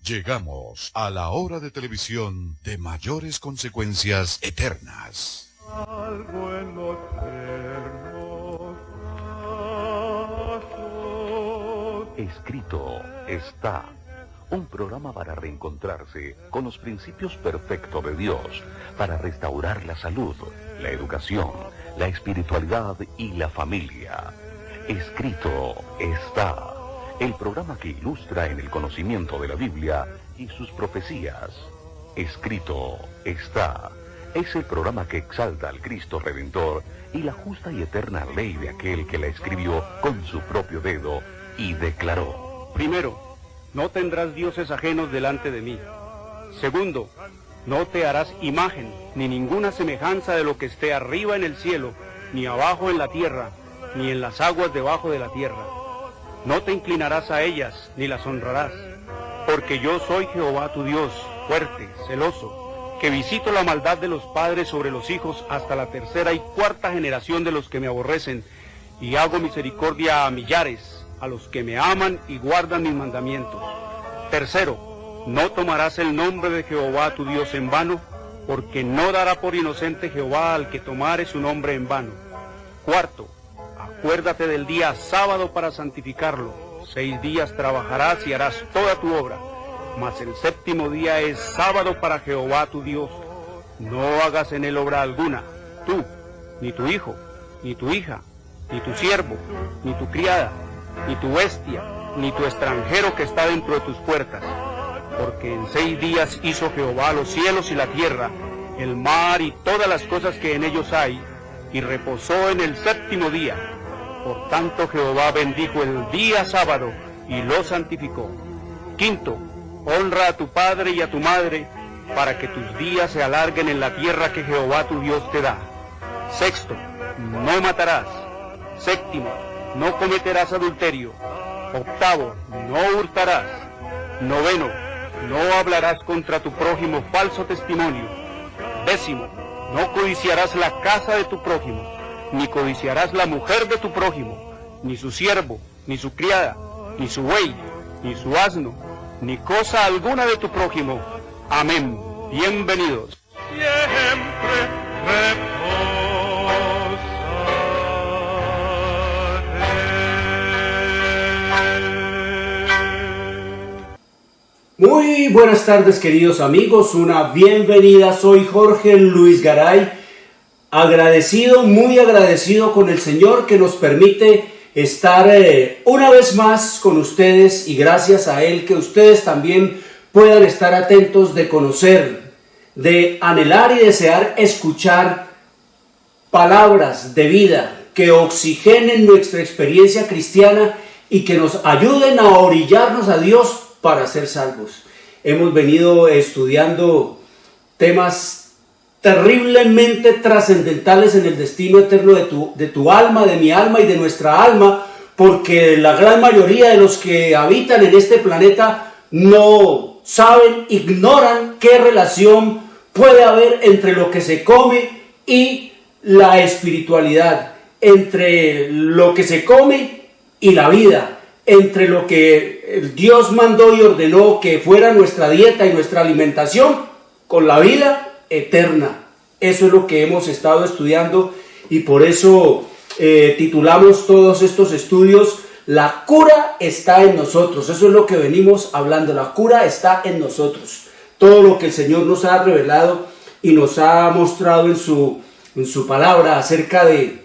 Llegamos a la hora de televisión de mayores consecuencias eternas. Algo en los tiernos brazos. Escrito está. Un programa para reencontrarse con los principios perfectos de Dios, para restaurar la salud, la educación, la espiritualidad y la familia. Escrito está. El programa que ilustra en el conocimiento de la Biblia y sus profecías. Escrito está. Es el programa que exalta al Cristo Redentor y la justa y eterna ley de aquel que la escribió con su propio dedo y declaró. Primero, no tendrás dioses ajenos delante de mí. Segundo, no te harás imagen, ni ninguna semejanza de lo que esté arriba en el cielo, ni abajo en la tierra, ni en las aguas debajo de la tierra. No te inclinarás a ellas, ni las honrarás, porque yo soy Jehová tu Dios, fuerte, celoso, que visito la maldad de los padres sobre los hijos hasta la tercera y cuarta generación de los que me aborrecen, y hago misericordia a millares, a los que me aman y guardan mis mandamientos. Tercero, no tomarás el nombre de Jehová tu Dios en vano, porque no dará por inocente Jehová al que tomare su nombre en vano. Cuarto, acuérdate del día sábado para santificarlo. 6 días trabajarás y harás toda tu obra, mas el séptimo día es sábado para Jehová tu Dios. No hagas en él obra alguna, tú, ni tu hijo, ni tu hija, ni tu siervo, ni tu criada, ni tu bestia, ni tu extranjero que está dentro de tus puertas. Porque en 6 días hizo Jehová los cielos y la tierra, el mar y todas las cosas que en ellos hay, y reposó en el séptimo día. Por tanto Jehová bendijo el día sábado y lo santificó. Quinto, honra a tu padre y a tu madre, para que tus días se alarguen en la tierra que Jehová tu Dios te da. Sexto, no matarás. Séptimo, no cometerás adulterio. Octavo, no hurtarás. Noveno, no hablarás contra tu prójimo falso testimonio. Décimo, no codiciarás la casa de tu prójimo, ni codiciarás la mujer de tu prójimo, ni su siervo, ni su criada, ni su buey, ni su asno, ni cosa alguna de tu prójimo. Amén. Bienvenidos. Siempre Muy buenas tardes, queridos amigos, una bienvenida. Soy Jorge Luis Garay, muy agradecido con el Señor que nos permite estar una vez más con ustedes, y gracias a Él que ustedes también puedan estar atentos de conocer, de anhelar y desear escuchar palabras de vida que oxigenen nuestra experiencia cristiana y que nos ayuden a orillarnos a Dios para ser salvos. Hemos venido estudiando temas terriblemente trascendentales en el destino eterno de tu alma, de mi alma y de nuestra alma, porque la gran mayoría de los que habitan en este planeta no saben, ignoran qué relación puede haber entre lo que se come y la espiritualidad, entre lo que se come y la vida, entre lo que Dios mandó y ordenó que fuera nuestra dieta y nuestra alimentación, con la vida eterna. Eso es lo que hemos estado estudiando, y por eso titulamos todos estos estudios La cura está en nosotros. Eso es lo que venimos hablando, la cura está en nosotros. Todo lo que el Señor nos ha revelado y nos ha mostrado en su palabra acerca de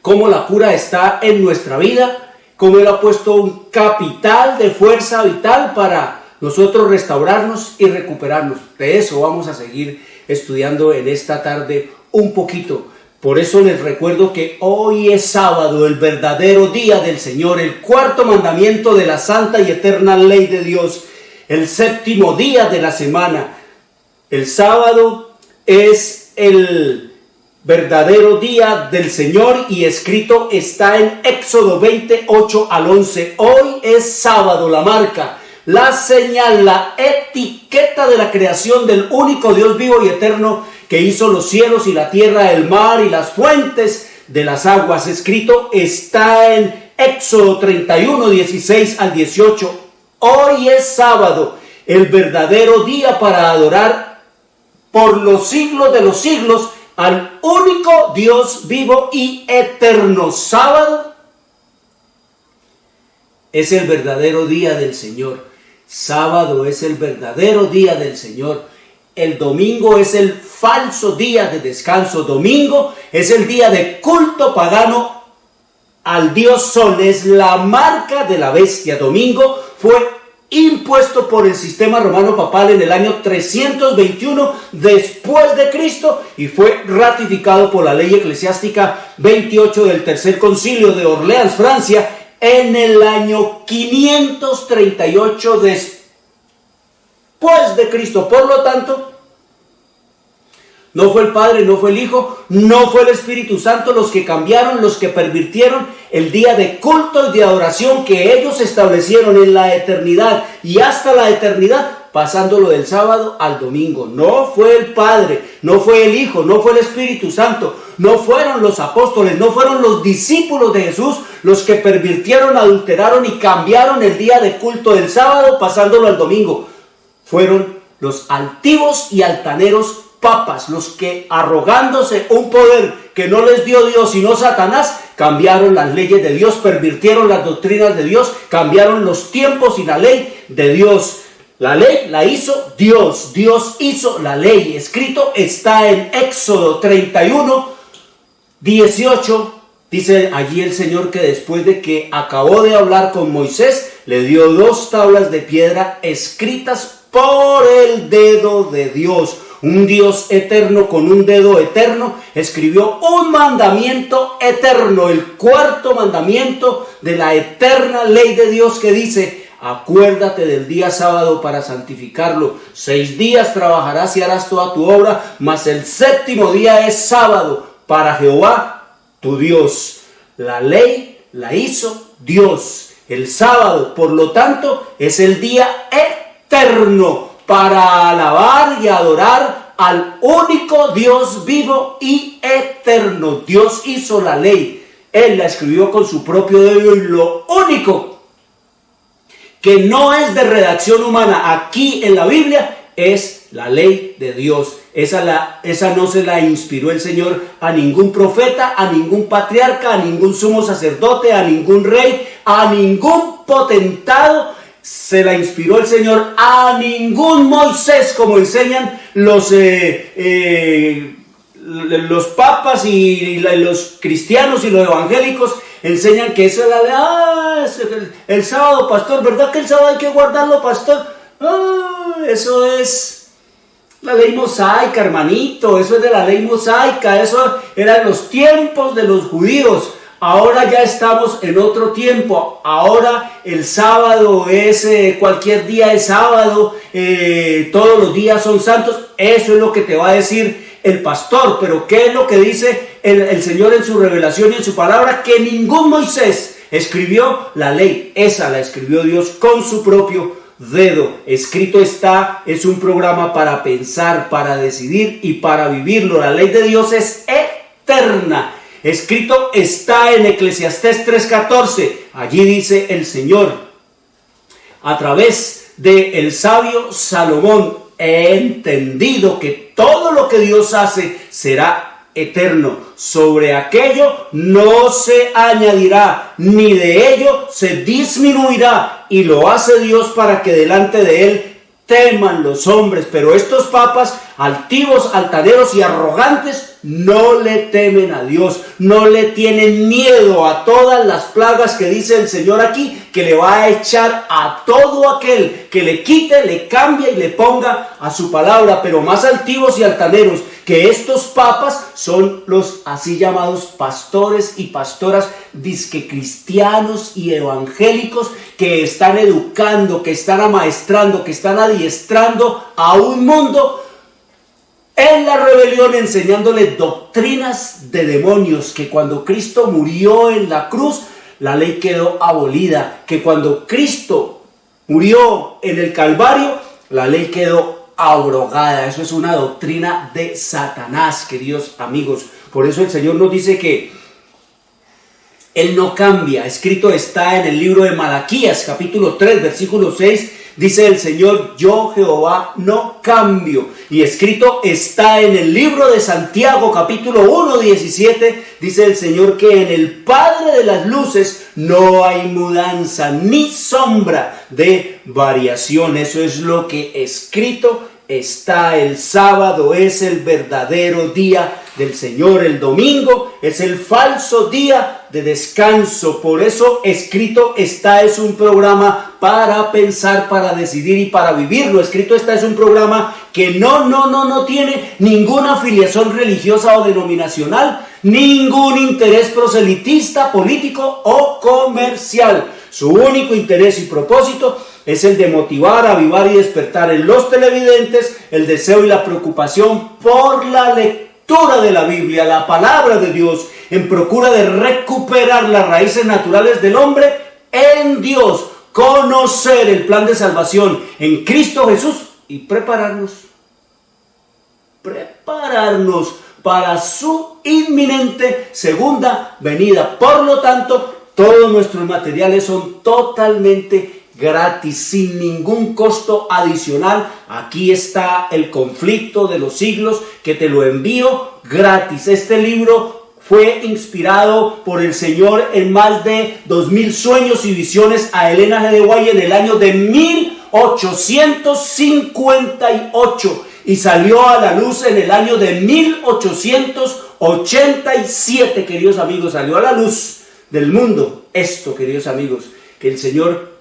cómo la cura está en nuestra vida, cómo Él ha puesto un capital de fuerza vital para nosotros restaurarnos y recuperarnos. De eso vamos a seguir estudiando en esta tarde un poquito. Por eso les recuerdo que hoy es sábado, el verdadero día del Señor, el cuarto mandamiento de la santa y eterna ley de Dios, el séptimo día de la semana. El sábado es el verdadero día del Señor, y escrito está en Éxodo 28 al 11. Hoy es sábado, la marca, la señal, la etiqueta de la creación del único Dios vivo y eterno que hizo los cielos y la tierra, el mar y las fuentes de las aguas. Escrito está en Éxodo 31, 16 al 18. Hoy es sábado, el verdadero día para adorar por los siglos de los siglos al único Dios vivo y eterno. Sábado es el verdadero día del Señor. Sábado es el verdadero día del Señor. El domingo es el falso día de descanso. Domingo es el día de culto pagano al dios Sol. Es la marca de la bestia. Domingo fue impuesto por el sistema romano papal en el año 321 después de Cristo y fue ratificado por la ley eclesiástica 28 del Tercer Concilio de Orleans, Francia, en el año 538 después de Cristo. Por lo tanto, no fue el Padre, no fue el Hijo, no fue el Espíritu Santo los que cambiaron, los que pervirtieron el día de culto y de adoración que ellos establecieron en la eternidad y hasta la eternidad, pasándolo del sábado al domingo. No fue el Padre, no fue el Hijo, no fue el Espíritu Santo, no fueron los apóstoles, no fueron los discípulos de Jesús los que pervirtieron, adulteraron y cambiaron el día de culto del sábado pasándolo al domingo. Fueron los altivos y altaneros papas, los que arrogándose un poder que no les dio Dios sino Satanás, cambiaron las leyes de Dios, pervirtieron las doctrinas de Dios, cambiaron los tiempos y la ley de Dios. La ley la hizo Dios, Dios hizo la ley. Escrito está en Éxodo 31, 18. Dice allí el Señor que después de que acabó de hablar con Moisés, le dio 2 tablas de piedra escritas por el dedo de Dios. Un Dios eterno con un dedo eterno escribió un mandamiento eterno, el 4º mandamiento de la eterna ley de Dios, que dice: acuérdate del día sábado para santificarlo. 6 días trabajarás y harás toda tu obra, mas el 7º día es sábado para Jehová tu Dios. La ley la hizo Dios. El sábado, por lo tanto, es el día eterno para alabar y adorar al único Dios vivo y eterno. Dios hizo la ley, Él la escribió con su propio dedo, y lo único que no es de redacción humana aquí en la Biblia es la ley de Dios. Esa no se la inspiró el Señor a ningún profeta, a ningún patriarca, a ningún sumo sacerdote, a ningún rey, a ningún potentado. Se la inspiró el Señor a ningún Moisés, como enseñan los papas y los cristianos y los evangélicos. Enseñan que eso es la ley. El sábado, pastor, ¿verdad que el sábado hay que guardarlo, pastor? Eso es la ley mosaica, hermanito. Eso es de la ley mosaica. Eso era en los tiempos de los judíos. Ahora ya estamos en otro tiempo. Ahora el sábado es, cualquier día es sábado, todos los días son santos. Eso es lo que te va a decir el pastor. Pero ¿qué es lo que dice el Señor en su revelación y en su palabra? Que ningún Moisés escribió la ley. Esa la escribió Dios con su propio dedo. Escrito está, es un programa para pensar, para decidir y para vivirlo. La ley de Dios es eterna. Escrito está en Eclesiastés 3:14. Allí dice el Señor, a través del sabio Salomón: he entendido que todo lo que Dios hace será eterno. Sobre aquello no se añadirá, ni de ello se disminuirá. Y lo hace Dios para que delante de Él teman los hombres. Pero estos papas, altivos, altaneros y arrogantes, no le temen a Dios, no le tienen miedo a todas las plagas que dice el Señor aquí, que le va a echar a todo aquel que le quite, le cambie y le ponga a su palabra. Pero más altivos y altaneros que estos papas son los así llamados pastores y pastoras disque cristianos y evangélicos, que están educando, que están amaestrando, que están adiestrando a un mundo en la rebelión, enseñándole doctrinas de demonios, que cuando Cristo murió en la cruz, la ley quedó abolida, que cuando Cristo murió en el Calvario, la ley quedó abrogada. Eso es una doctrina de Satanás, queridos amigos. Por eso el Señor nos dice que Él no cambia. Escrito está en el libro de Malaquías, capítulo 3, versículo 6. Dice el Señor, yo Jehová no cambio. Y escrito está en el libro de Santiago, capítulo 1, 17. Dice el Señor que en el Padre de las luces no hay mudanza ni sombra de variación. Eso es lo que escrito está. El sábado es el verdadero día del Señor. El domingo es el falso día de descanso. Por eso escrito está es un programa para pensar, para decidir y para vivirlo. Escrito está es un programa que no tiene ninguna afiliación religiosa o denominacional, ningún interés proselitista, político o comercial. Su único interés y propósito es el de motivar, avivar y despertar en los televidentes el deseo y la preocupación por la lectura de la Biblia, la palabra de Dios, en procura de recuperar las raíces naturales del hombre en Dios, conocer el plan de salvación en Cristo Jesús y prepararnos para su inminente segunda venida. Por lo tanto, todos nuestros materiales son totalmente gratis, sin ningún costo adicional. Aquí está El conflicto de los siglos, que te lo envío gratis. Este libro fue inspirado por el Señor en más de 2000 sueños y visiones a Elena G. de White en el año de 1858 y salió a la luz en el año de 1887, queridos amigos. Salió a la luz del mundo esto, queridos amigos, que el Señor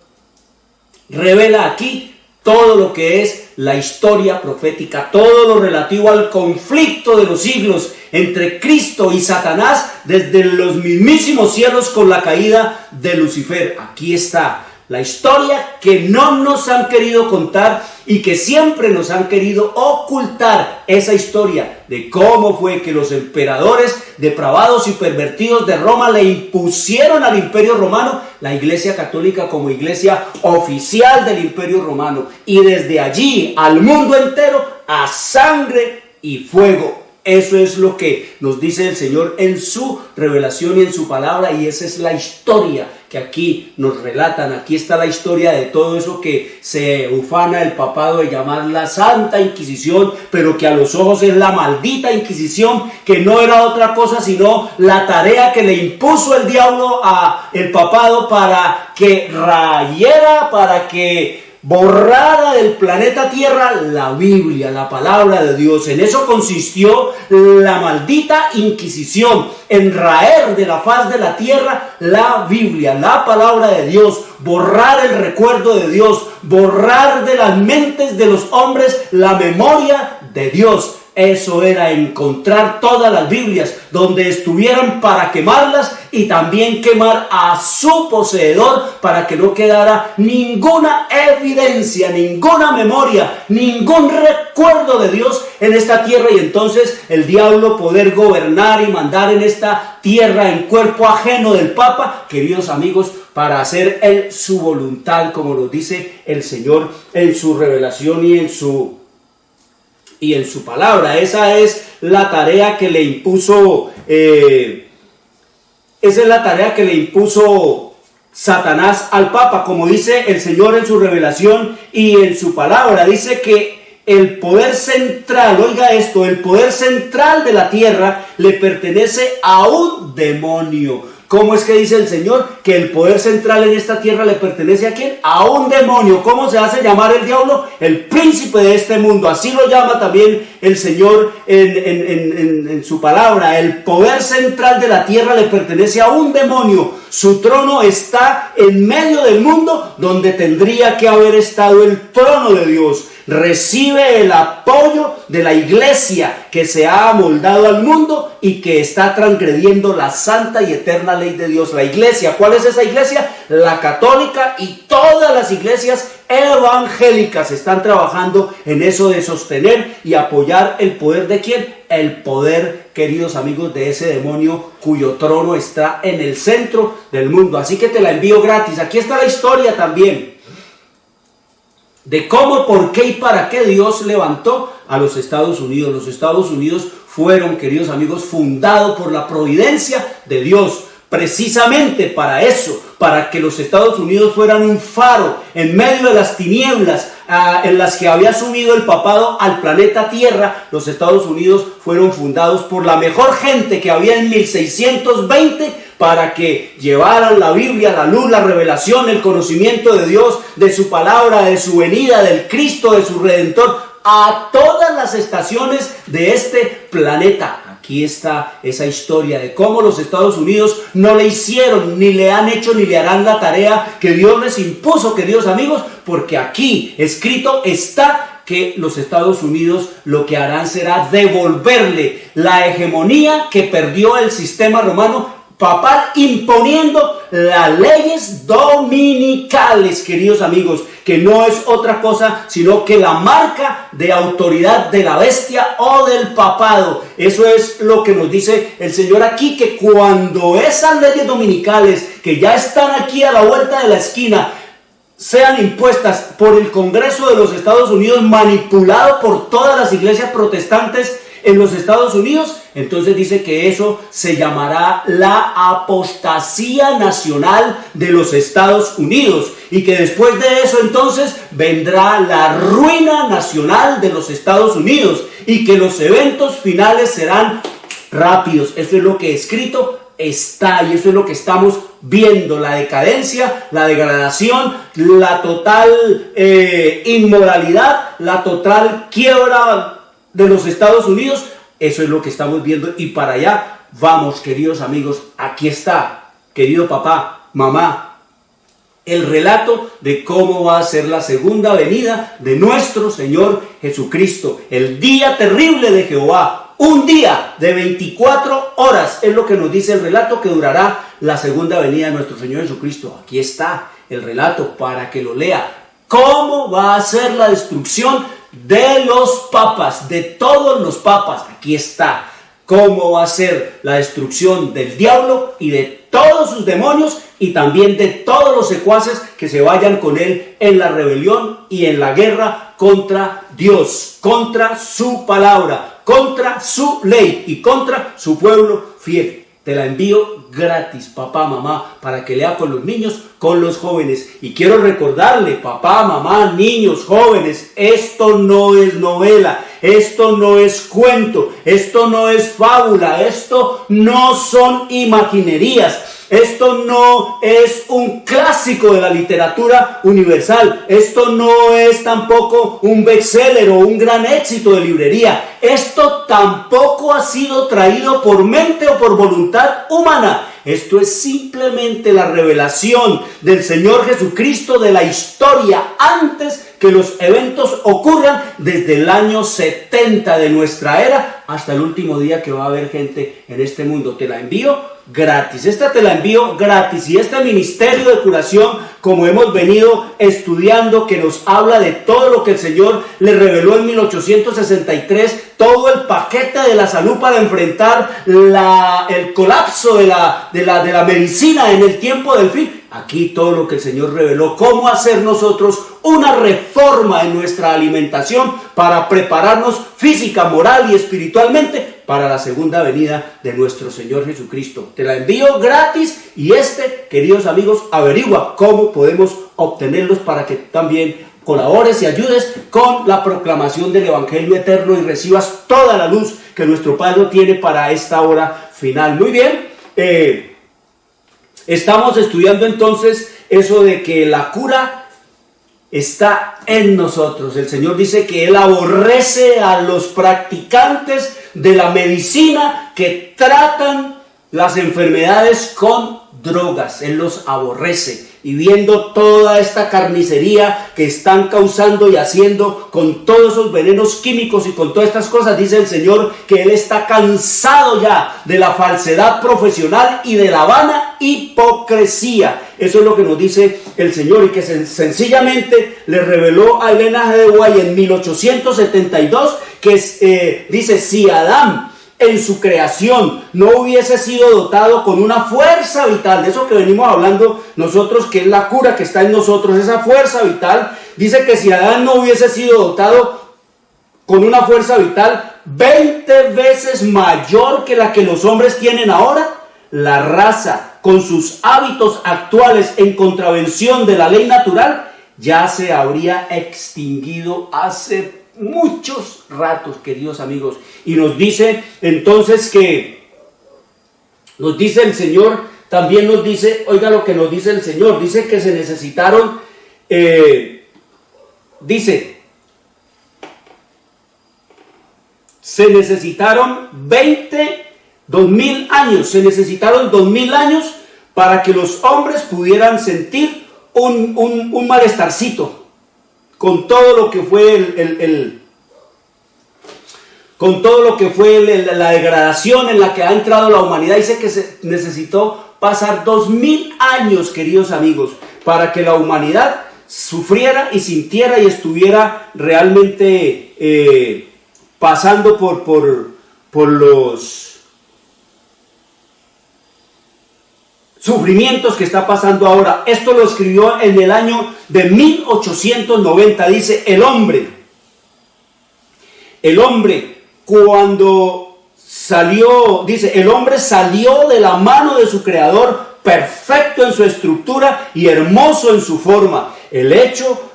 revela aquí todo lo que es la historia profética, todo lo relativo al conflicto de los siglos entre Cristo y Satanás desde los mismísimos cielos con la caída de Lucifer. Aquí está la historia que no nos han querido contar y que siempre nos han querido ocultar, esa historia de cómo fue que los emperadores depravados y pervertidos de Roma le impusieron al Imperio Romano la Iglesia Católica como iglesia oficial del Imperio Romano, y desde allí al mundo entero a sangre y fuego. Eso es lo que nos dice el Señor en su revelación y en su palabra, y esa es la historia que aquí nos relatan. Aquí está la historia de todo eso que se ufana el papado de llamar la Santa Inquisición, pero que a los ojos es la maldita Inquisición, que no era otra cosa sino la tarea que le impuso el diablo a el papado para que rayera, para que borrara del planeta Tierra la Biblia, la palabra de Dios. En eso consistió la maldita Inquisición, en raer de la faz de la tierra la Biblia, la palabra de Dios, borrar el recuerdo de Dios, borrar de las mentes de los hombres la memoria de Dios. Eso era encontrar todas las Biblias donde estuvieran para quemarlas, y también quemar a su poseedor para que no quedara ninguna evidencia, ninguna memoria, ningún recuerdo de Dios en esta tierra, y entonces el diablo poder gobernar y mandar en esta tierra en cuerpo ajeno del Papa, queridos amigos, para hacer él su voluntad, como nos dice el Señor en su revelación y en su palabra. Esa es la tarea que le impuso Satanás al Papa, como dice el Señor en su revelación y en su palabra. Dice que el poder central, oiga esto, el poder central de la tierra le pertenece a un demonio. ¿Cómo es que dice el Señor que el poder central en esta tierra le pertenece a quién? A un demonio. ¿Cómo se hace llamar el diablo? El príncipe de este mundo. Así lo llama también el Señor en su palabra. El poder central de la tierra le pertenece a un demonio. Su trono está en medio del mundo, donde tendría que haber estado el trono de Dios. Recibe el apoyo de la iglesia que se ha amoldado al mundo y que está transgrediendo la santa y eterna ley de Dios. La iglesia, ¿cuál es esa iglesia? La católica, y todas las iglesias evangélicas están trabajando en eso de sostener y apoyar el poder de ¿quién? El poder, queridos amigos, de ese demonio cuyo trono está en el centro del mundo. Así que te la envío gratis. Aquí está la historia también de cómo, por qué y para qué Dios levantó a los Estados Unidos. Los Estados Unidos fueron, queridos amigos, fundados por la providencia de Dios, precisamente para eso, para que los Estados Unidos fueran un faro en medio de las tinieblas en las que había subido el papado al planeta Tierra. Los Estados Unidos fueron fundados por la mejor gente que había en 1620 para que llevaran la Biblia, la luz, la revelación, el conocimiento de Dios, de su palabra, de su venida, del Cristo, de su Redentor, a todas las estaciones de este planeta. Aquí está esa historia de cómo los Estados Unidos no le hicieron, ni le han hecho, ni le harán la tarea que Dios les impuso, queridos amigos, porque aquí escrito está que los Estados Unidos lo que harán será devolverle la hegemonía que perdió el sistema romano papal, imponiendo las leyes dominicales, queridos amigos, que no es otra cosa sino que la marca de autoridad de la bestia o del papado. Eso es lo que nos dice el Señor aquí, que cuando esas leyes dominicales que ya están aquí a la vuelta de la esquina sean impuestas por el Congreso de los Estados Unidos, manipulado por todas las iglesias protestantes en los Estados Unidos, entonces dice que eso se llamará la apostasía nacional de los Estados Unidos, y que después de eso entonces vendrá la ruina nacional de los Estados Unidos, y que los eventos finales serán rápidos. Eso es lo que escrito está, y eso es lo que estamos viendo: la decadencia, la degradación, la total inmoralidad, la total quiebra de los Estados Unidos. Eso es lo que estamos viendo, y para allá vamos, queridos amigos. Aquí está, querido papá, mamá, el relato de cómo va a ser la segunda venida de nuestro Señor Jesucristo, el día terrible de Jehová. Un día de 24 horas es lo que nos dice el relato que durará la segunda venida de nuestro Señor Jesucristo. Aquí está el relato para que lo lea. ¿Cómo va a ser la destrucción de los papas, de todos los papas? Aquí está. ¿Cómo va a ser la destrucción del diablo y de todos sus demonios, y también de todos los secuaces que se vayan con él en la rebelión y en la guerra contra Dios, contra su palabra, contra su ley y contra su pueblo fiel? Te la envío gratis, papá, mamá, para que lea con los niños, con los jóvenes. Y quiero recordarle, papá, mamá, niños, jóvenes, esto no es novela, esto no es cuento, esto no es fábula, esto no son imaginerías. Esto no es un clásico de la literatura universal. Esto no es tampoco un bestseller o un gran éxito de librería. Esto tampoco ha sido traído por mente o por voluntad humana. Esto es simplemente la revelación del Señor Jesucristo de la historia antes que los eventos ocurran, desde el año 70 de nuestra era hasta el último día que va a haber gente en este mundo. Te la envío gratis. Esta te la envío gratis. Y este ministerio de curación, como hemos venido estudiando, que nos habla de todo lo que el Señor le reveló en 1863, todo el paquete de la salud para enfrentar el colapso de la medicina en el tiempo del fin. Aquí todo lo que el Señor reveló, cómo hacer nosotros una reforma en nuestra alimentación para prepararnos física, moral y espiritualmente para la segunda venida de nuestro Señor Jesucristo. Te la envío gratis, y queridos amigos, averigua cómo podemos obtenerlos para que también colabores y ayudes con la proclamación del Evangelio eterno y recibas toda la luz que nuestro Padre tiene para esta hora final. Muy bien, estamos estudiando entonces eso de que la cura está en nosotros. El Señor dice que Él aborrece a los practicantes de la medicina que tratan las enfermedades con drogas. Él los aborrece. Y viendo toda esta carnicería que están causando y haciendo con todos esos venenos químicos y con todas estas cosas, dice el Señor que Él está cansado ya de la falsedad profesional y de la vana hipocresía. Eso es lo que nos dice el Señor, y que sencillamente le reveló a Elena G. de White en 1872 que dice: si Adán en su creación no hubiese sido dotado con una fuerza vital, de eso que venimos hablando nosotros, que es la cura que está en nosotros, esa fuerza vital, dice que si Adán no hubiese sido dotado con una fuerza vital 20 veces mayor que la que los hombres tienen ahora, la raza con sus hábitos actuales en contravención de la ley natural, ya se habría extinguido hace muchos ratos, queridos amigos. Y nos dice entonces nos dice el Señor, también nos dice, oiga lo que nos dice el Señor, dice que se necesitaron, se necesitaron 2000 años, se necesitaron 2000 años para que los hombres pudieran sentir un malestarcito con todo lo que fue con todo lo que fue la degradación en la que ha entrado la humanidad. Dice que se necesitó pasar 2000 años, queridos amigos, para que la humanidad sufriera y sintiera y estuviera realmente pasando por los sufrimientos que está pasando ahora. Esto lo escribió en el año de 1890. Dice, el hombre cuando salió, dice, el hombre salió de la mano de su creador, perfecto en su estructura y hermoso en su forma. El hecho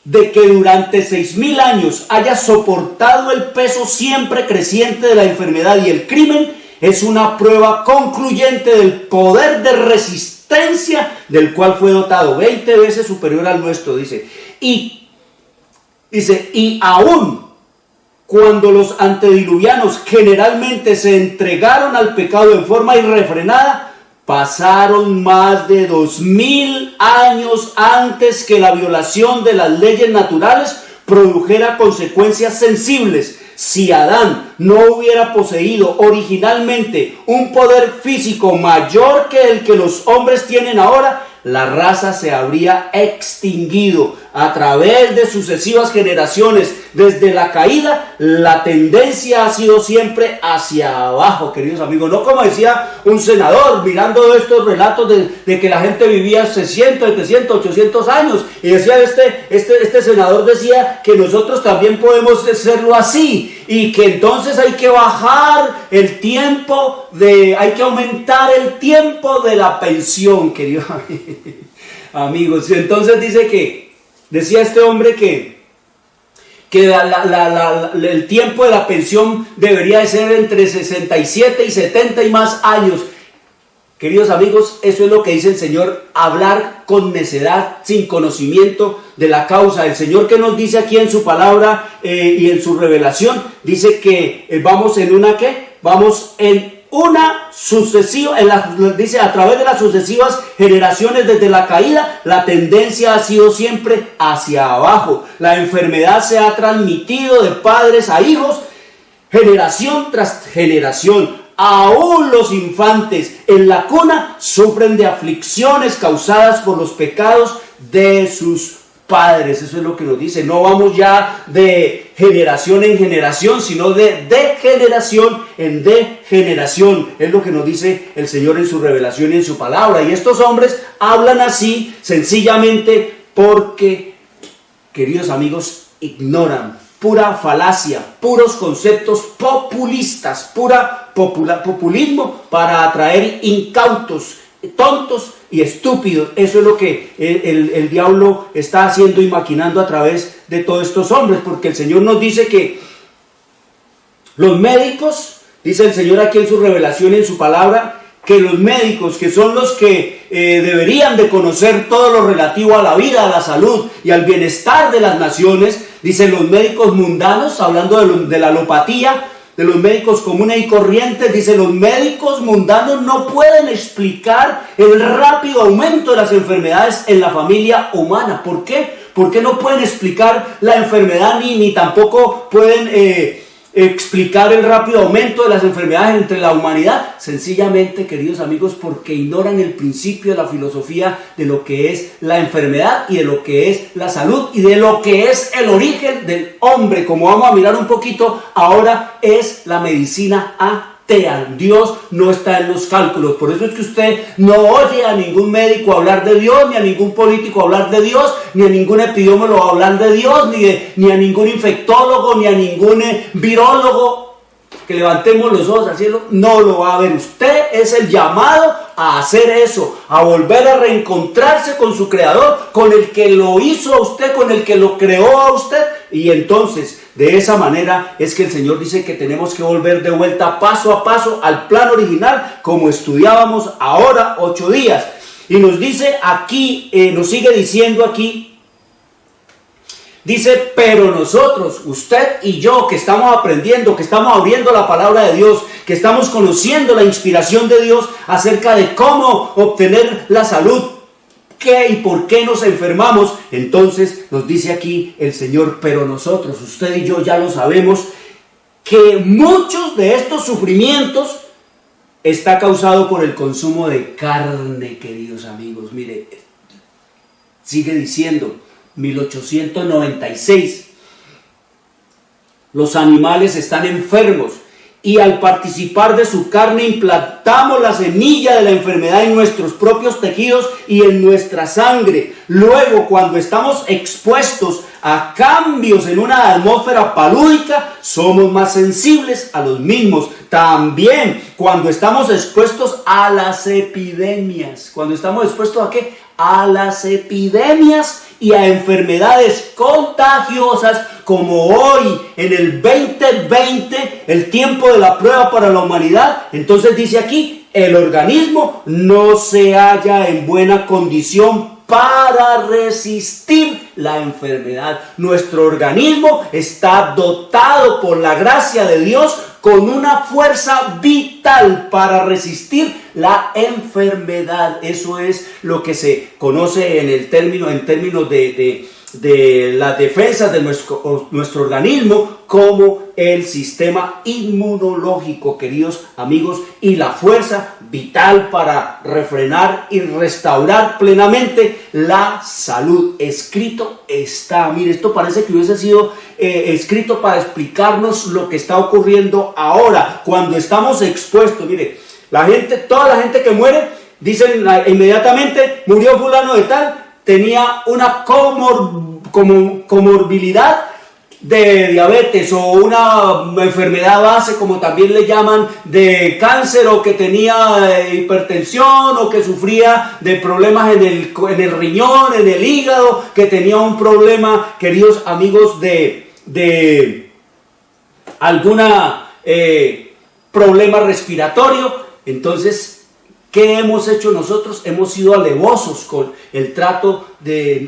de que durante 6000 años haya soportado el peso siempre creciente de la enfermedad y el crimen es una prueba concluyente del poder de resistencia del cual fue dotado, 20 veces superior al nuestro, dice. Y aún cuando los antediluvianos generalmente se entregaron al pecado en forma irrefrenada, pasaron más de 2000 años antes que la violación de las leyes naturales produjera consecuencias sensibles. Si Adán no hubiera poseído originalmente un poder físico mayor que el que los hombres tienen ahora, la raza se habría extinguido a través de sucesivas generaciones. Desde la caída, la tendencia ha sido siempre hacia abajo, queridos amigos. No como decía un senador, mirando estos relatos de que la gente vivía 600, 700, 800 años. Y decía este senador decía que nosotros también podemos hacerlo así. Y que entonces hay que bajar el tiempo, hay que aumentar el tiempo de la pensión, queridos amigos. Entonces decía este hombre que el tiempo de la pensión debería de ser entre 67 y 70 y más años. Queridos amigos, eso es lo que dice el Señor, hablar con necedad, sin conocimiento de la causa. El Señor, que nos dice aquí en su palabra y en su revelación, dice que vamos en una sucesiva, dice, a través de las sucesivas generaciones desde la caída, la tendencia ha sido siempre hacia abajo. La enfermedad se ha transmitido de padres a hijos, generación tras generación. Aún los infantes en la cuna sufren de aflicciones causadas por los pecados de sus padres. Eso es lo que nos dice. No vamos ya de generación en generación, sino de generación en degeneración. Es lo que nos dice el Señor en su revelación y en su palabra. Y estos hombres hablan así sencillamente porque, queridos amigos, ignoran. Pura falacia, puros conceptos populistas, populismo para atraer incautos, tontos y estúpidos. Eso es lo que el diablo está haciendo y maquinando a través de todos estos hombres, porque el Señor nos dice que los médicos, dice el Señor aquí en su revelación y en su palabra, que los médicos, que son los que deberían de conocer todo lo relativo a la vida, a la salud y al bienestar de las naciones, dicen los médicos mundanos, hablando de la alopatía, de los médicos comunes y corrientes, dicen los médicos mundanos no pueden explicar el rápido aumento de las enfermedades en la familia humana. ¿Por qué? Porque no pueden explicar la enfermedad ni tampoco pueden explicar el rápido aumento de las enfermedades entre la humanidad, sencillamente, queridos amigos, porque ignoran el principio de la filosofía de lo que es la enfermedad y de lo que es la salud y de lo que es el origen del hombre. Como vamos a mirar un poquito ahora, es la medicina atea. Dios no está en los cálculos. Por eso es que usted no oye a ningún médico hablar de Dios, ni a ningún político hablar de Dios, ni a ningún epidemiólogo hablar de Dios, ni a ningún infectólogo, ni a ningún virólogo. que levantemos los ojos al cielo, no lo va a ver. Usted es el llamado a hacer eso, a volver a reencontrarse con su Creador, con el que lo hizo a usted, con el que lo creó a usted. Y entonces, de esa manera es que el Señor dice que tenemos que volver de vuelta paso a paso al plan original, como estudiábamos ahora 8 días. Y nos dice aquí, nos sigue diciendo aquí, dice, pero nosotros, usted y yo, que estamos aprendiendo, que estamos abriendo la palabra de Dios, que estamos conociendo la inspiración de Dios acerca de cómo obtener la salud, qué y por qué nos enfermamos, entonces nos dice aquí el Señor, pero nosotros, usted y yo ya lo sabemos, que muchos de estos sufrimientos está causado por el consumo de carne, queridos amigos. Mire, sigue diciendo, 1896, los animales están enfermos y al participar de su carne implantamos la semilla de la enfermedad en nuestros propios tejidos y en nuestra sangre. Luego, cuando estamos expuestos a cambios en una atmósfera palúdica, somos más sensibles a los mismos. También cuando estamos expuestos a las epidemias. ¿Cuando estamos expuestos a qué? A las epidemias y a enfermedades contagiosas, como hoy en el 2020, el tiempo de la prueba para la humanidad. Entonces dice aquí, el organismo no se halla en buena condición para resistir la enfermedad. Nuestro organismo está dotado por la gracia de Dios con una fuerza vital para resistir la enfermedad. Eso es lo que se conoce en términos de las defensas de nuestro organismo como el sistema inmunológico, queridos amigos, y la fuerza vital para refrenar y restaurar plenamente la salud. Escrito está. Mire, esto parece que hubiese sido escrito para explicarnos lo que está ocurriendo ahora, cuando estamos expuestos. Mire, toda la gente que muere, dicen inmediatamente, murió fulano de tal, tenía una comorbilidad de diabetes o una enfermedad base, como también le llaman, de cáncer, o que tenía hipertensión, o que sufría de problemas en el riñón, en el hígado, que tenía un problema, queridos amigos, de alguna problema respiratorio. Entonces, ¿qué hemos hecho nosotros? Hemos sido alevosos con el trato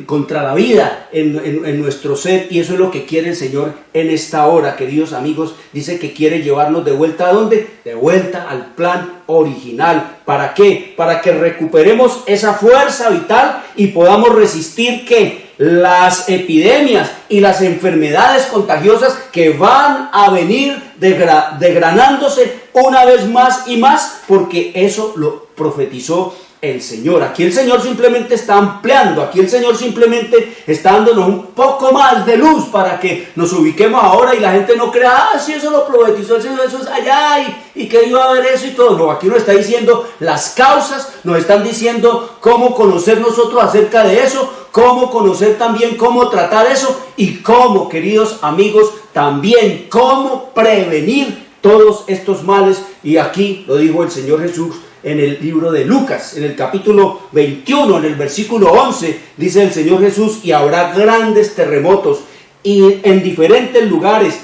contra la vida en nuestro ser, y eso es lo que quiere el Señor en esta hora, queridos amigos. Dice que quiere llevarnos de vuelta ¿a dónde? De vuelta al plan original. ¿Para qué? Para que recuperemos esa fuerza vital y podamos resistir ¿qué? Las epidemias y las enfermedades contagiosas que van a venir degranándose una vez más y más, porque eso lo profetizó el Señor. Aquí el Señor simplemente está ampliando, aquí el Señor simplemente está dándonos un poco más de luz para que nos ubiquemos ahora y la gente no crea, sí, eso lo profetizó el Señor, eso es allá y que iba a haber eso y todo. No, aquí nos está diciendo las causas, nos están diciendo cómo conocer nosotros acerca de eso, cómo conocer también cómo tratar eso y cómo, queridos amigos, también cómo prevenir todos estos males. Y aquí lo dijo el Señor Jesús en el libro de Lucas, en el capítulo 21, en el versículo 11, dice el Señor Jesús, y habrá grandes terremotos y en diferentes lugares,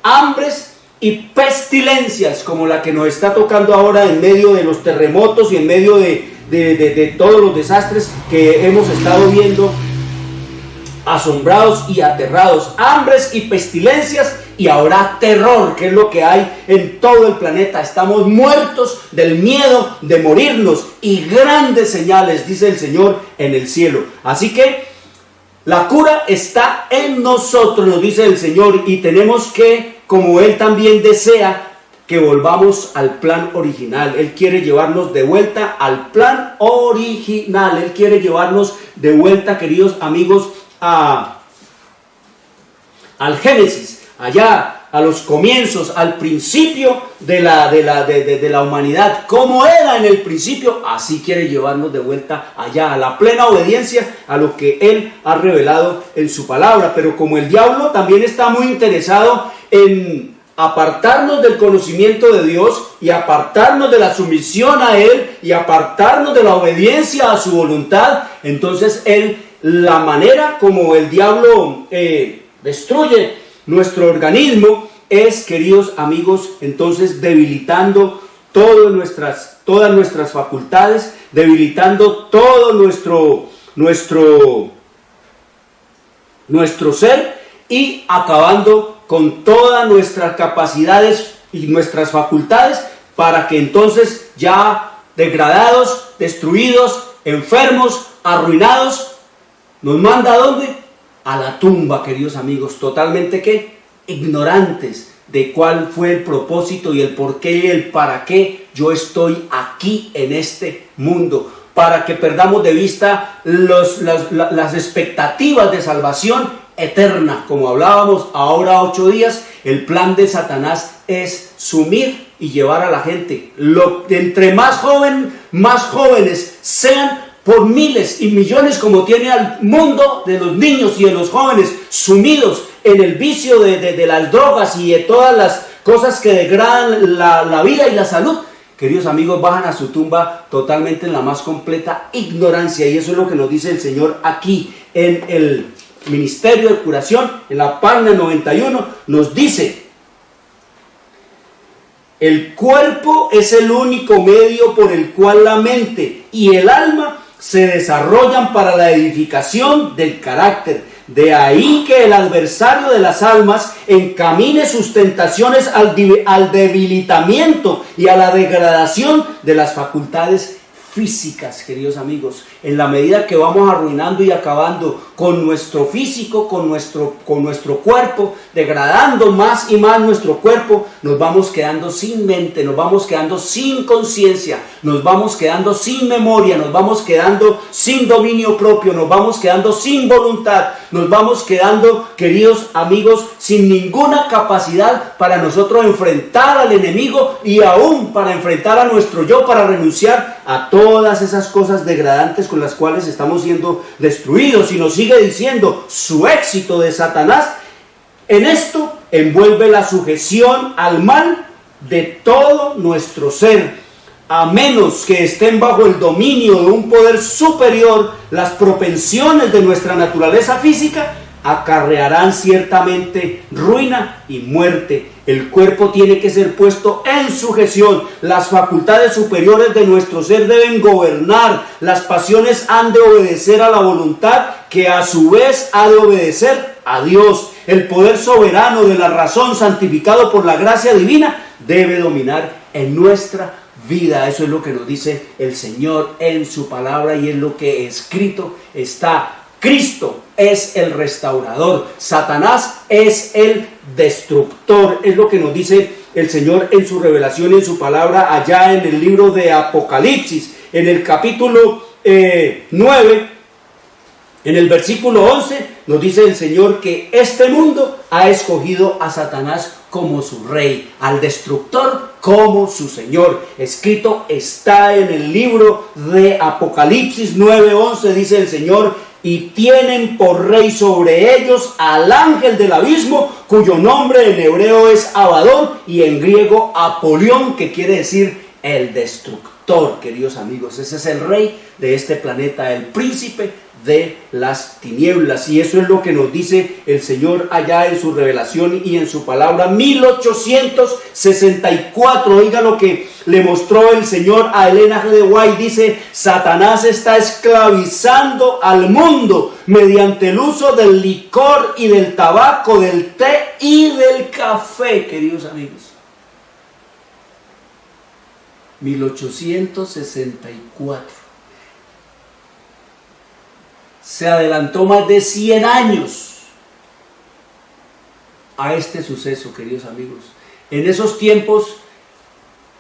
hambres y pestilencias, como la que nos está tocando ahora en medio de los terremotos y en medio de todos los desastres que hemos estado viendo, asombrados y aterrados, hambres y pestilencias, y habrá terror, que es lo que hay en todo el planeta. Estamos muertos del miedo de morirnos, y grandes señales, dice el Señor, en el cielo. Así que la cura está en nosotros, nos dice el Señor, y tenemos que, como Él también desea, que volvamos al plan original. Él quiere llevarnos de vuelta al plan original. Él quiere llevarnos de vuelta, queridos amigos, al Génesis, allá a los comienzos, al principio de la humanidad, como era en el principio, así quiere llevarnos de vuelta allá, a la plena obediencia a lo que Él ha revelado en su palabra. Pero como el diablo también está muy interesado en apartarnos del conocimiento de Dios y apartarnos de la sumisión a Él y apartarnos de la obediencia a su voluntad, entonces la manera como el diablo destruye nuestro organismo es, queridos amigos, entonces debilitando todas nuestras facultades, debilitando todo nuestro ser y acabando con todas nuestras capacidades y nuestras facultades, para que entonces ya degradados, destruidos, enfermos, arruinados, nos manda ¿a dónde? A la tumba, queridos amigos, totalmente ¿qué? Ignorantes de cuál fue el propósito y el por qué y el para qué yo estoy aquí en este mundo, para que perdamos de vista las expectativas de salvación eterna. Como hablábamos ahora 8 días, el plan de Satanás es sumir y llevar a la gente, entre más jóvenes sean, por miles y millones, como tiene al mundo de los niños y de los jóvenes sumidos en el vicio de las drogas y de todas las cosas que degradan la vida y la salud, queridos amigos, bajan a su tumba totalmente en la más completa ignorancia. Y eso es lo que nos dice el Señor aquí en el Ministerio de Curación, en la página 91, nos dice: el cuerpo es el único medio por el cual la mente y el alma se desarrollan para la edificación del carácter. De ahí que el adversario de las almas encamine sus tentaciones al debilitamiento y a la degradación de las facultades físicas, queridos amigos. En la medida que vamos arruinando y acabando con nuestro físico, con nuestro cuerpo, degradando más y más nuestro cuerpo, nos vamos quedando sin mente, nos vamos quedando sin conciencia, nos vamos quedando sin memoria, nos vamos quedando sin dominio propio, nos vamos quedando sin voluntad, nos vamos quedando, queridos amigos, sin ninguna capacidad para nosotros enfrentar al enemigo y aún para enfrentar a nuestro yo, para renunciar a todas esas cosas degradantes con las cuales estamos siendo destruidos. Y nos sigue diciendo: su éxito de Satanás en esto envuelve la sujeción al mal de todo nuestro ser. A menos que estén bajo el dominio de un poder superior, las propensiones de nuestra naturaleza física acarrearán ciertamente ruina y muerte. El cuerpo tiene que ser puesto en sujeción. Las facultades superiores de nuestro ser deben gobernar. Las pasiones han de obedecer a la voluntad, que a su vez ha de obedecer a Dios. El poder soberano de la razón, santificado por la gracia divina, debe dominar en nuestra vida. Eso es lo que nos dice el Señor en su palabra y es lo que escrito está. Cristo es el restaurador, Satanás es el destructor. Es lo que nos dice el Señor en su revelación y en su palabra allá en el libro de Apocalipsis, en el capítulo 9, en el versículo 11, nos dice el Señor que este mundo ha escogido a Satanás como su rey, al destructor como su Señor. Escrito está en el libro de Apocalipsis 9:11, dice el Señor: y tienen por rey sobre ellos al ángel del abismo, cuyo nombre en hebreo es Abadón y en griego Apolión, que quiere decir el destructor. Queridos amigos, ese es el rey de este planeta, el príncipe de las tinieblas. Y eso es lo que nos dice el Señor allá en su revelación y en su palabra. 1864, oiga lo que le mostró el Señor a Elena G. de White. Dice: Satanás está esclavizando al mundo mediante el uso del licor y del tabaco, del té y del café, queridos amigos. 1864. Se adelantó más de 100 años a este suceso, queridos amigos. En esos tiempos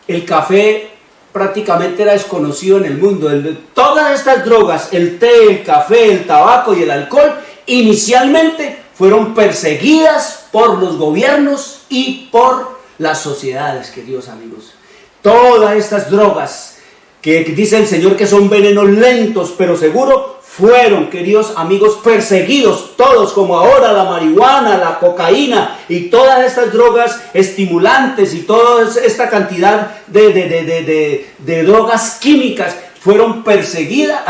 el café prácticamente era desconocido en el mundo. Todas estas drogas, el té, el café, el tabaco y el alcohol, inicialmente fueron perseguidas por los gobiernos y por las sociedades, queridos amigos. Todas estas drogas que dice el Señor que son venenos lentos pero seguros, fueron, queridos amigos, perseguidos todos, como ahora la marihuana, la cocaína y todas estas drogas estimulantes y toda esta cantidad de drogas químicas fueron perseguidas,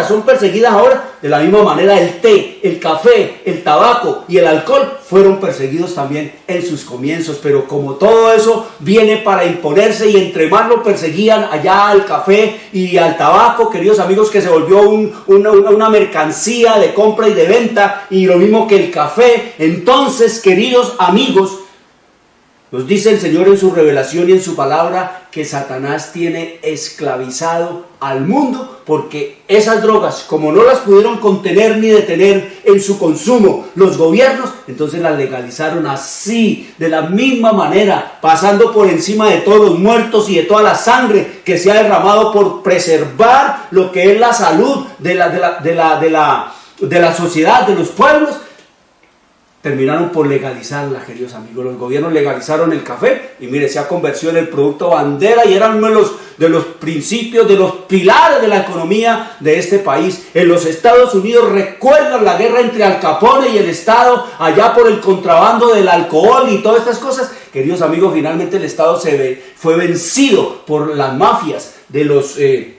son perseguidas ahora de la misma manera. El té, el café, el tabaco y el alcohol fueron perseguidos también en sus comienzos, pero como todo eso viene para imponerse y entre más lo perseguían allá al café y al tabaco, queridos amigos, que se volvió una mercancía de compra y de venta, y lo mismo que el café. Entonces, queridos amigos, nos dice el Señor en su revelación y en su palabra que Satanás tiene esclavizado al mundo, porque esas drogas, como no las pudieron contener ni detener en su consumo los gobiernos, entonces las legalizaron así, de la misma manera, pasando por encima de todos los muertos y de toda la sangre que se ha derramado por preservar lo que es la salud de la sociedad, de los pueblos. Terminaron por legalizarla, queridos amigos. Los gobiernos legalizaron el café y mire, se ha convertido en el producto bandera y eran uno de los principios, de los pilares de la economía de este país. En los Estados Unidos recuerdan la guerra entre Al Capone y el Estado, allá por el contrabando del alcohol y todas estas cosas. Queridos amigos, finalmente el Estado fue vencido por las mafias de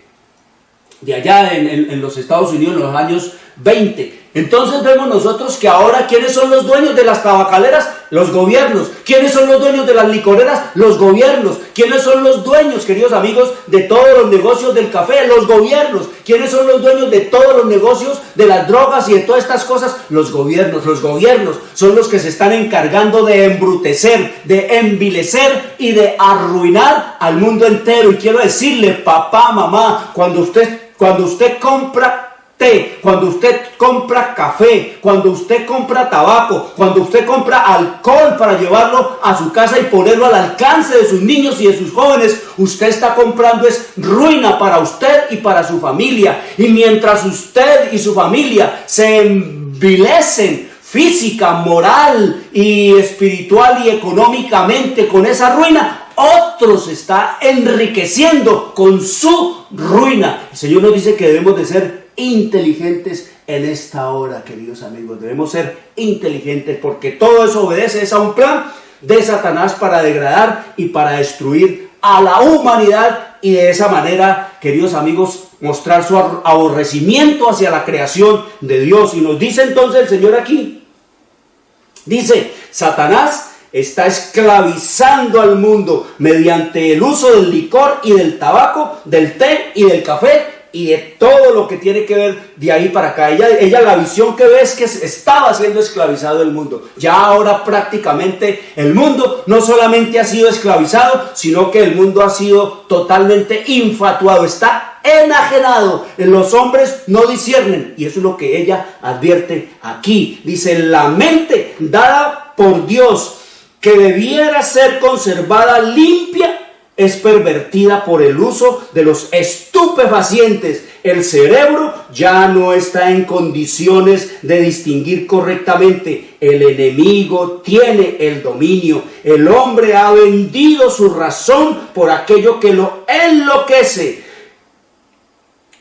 allá en los Estados Unidos en los años 20. Entonces vemos nosotros que ahora, ¿quiénes son los dueños de las tabacaleras? Los gobiernos. ¿Quiénes son los dueños de las licoreras? Los gobiernos. ¿Quiénes son los dueños, queridos amigos, de todos los negocios del café? Los gobiernos. ¿Quiénes son los dueños de todos los negocios de las drogas y de todas estas cosas? Los gobiernos. Los gobiernos son los que se están encargando de embrutecer, de envilecer y de arruinar al mundo entero. Y quiero decirle, papá, mamá, cuando usted compra té, cuando usted compra café, cuando usted compra tabaco, cuando usted compra alcohol para llevarlo a su casa y ponerlo al alcance de sus niños y de sus jóvenes, usted está comprando es ruina para usted y para su familia. Y mientras usted y su familia se envilecen física, moral y espiritual y económicamente con esa ruina, otros se está enriqueciendo con su ruina. El Señor nos dice que debemos de ser inteligentes en esta hora, queridos amigos. Debemos ser inteligentes porque todo eso obedece a un plan de Satanás para degradar y para destruir a la humanidad, y de esa manera, queridos amigos, mostrar su aborrecimiento hacia la creación de Dios. Y nos dice entonces el Señor aquí, dice, Satanás está esclavizando al mundo mediante el uso del licor y del tabaco, del té y del café y de todo lo que tiene que ver de ahí para acá. Ella la visión que ve es que estaba siendo esclavizado el mundo. Ya ahora prácticamente el mundo no solamente ha sido esclavizado, sino que el mundo ha sido totalmente infatuado, está enajenado. Los hombres no disciernen, y eso es lo que ella advierte aquí. Dice, la mente dada por Dios, que debiera ser conservada limpia, es pervertida por el uso de los estupefacientes. El cerebro ya no está en condiciones de distinguir correctamente. El enemigo tiene el dominio. El hombre ha vendido su razón por aquello que lo enloquece.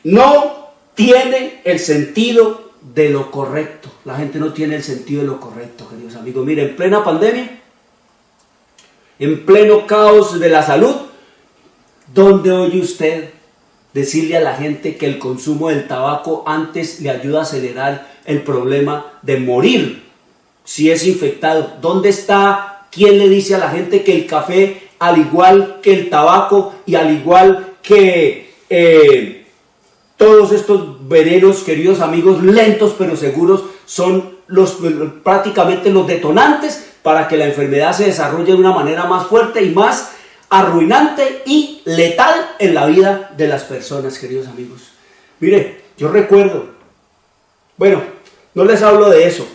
No tiene el sentido de lo correcto. La gente no tiene el sentido de lo correcto, queridos amigos. Miren, en plena pandemia, en pleno caos de la salud, ¿dónde oye usted decirle a la gente que el consumo del tabaco antes le ayuda a acelerar el problema de morir si es infectado? ¿Dónde está quien le dice a la gente que el café, al igual que el tabaco y al igual que todos estos venenos, queridos amigos, lentos pero seguros, son prácticamente los detonantes para que la enfermedad se desarrolle de una manera más fuerte y más arruinante y letal en la vida de las personas, queridos amigos? Mire, yo recuerdo, bueno, no les hablo de eso.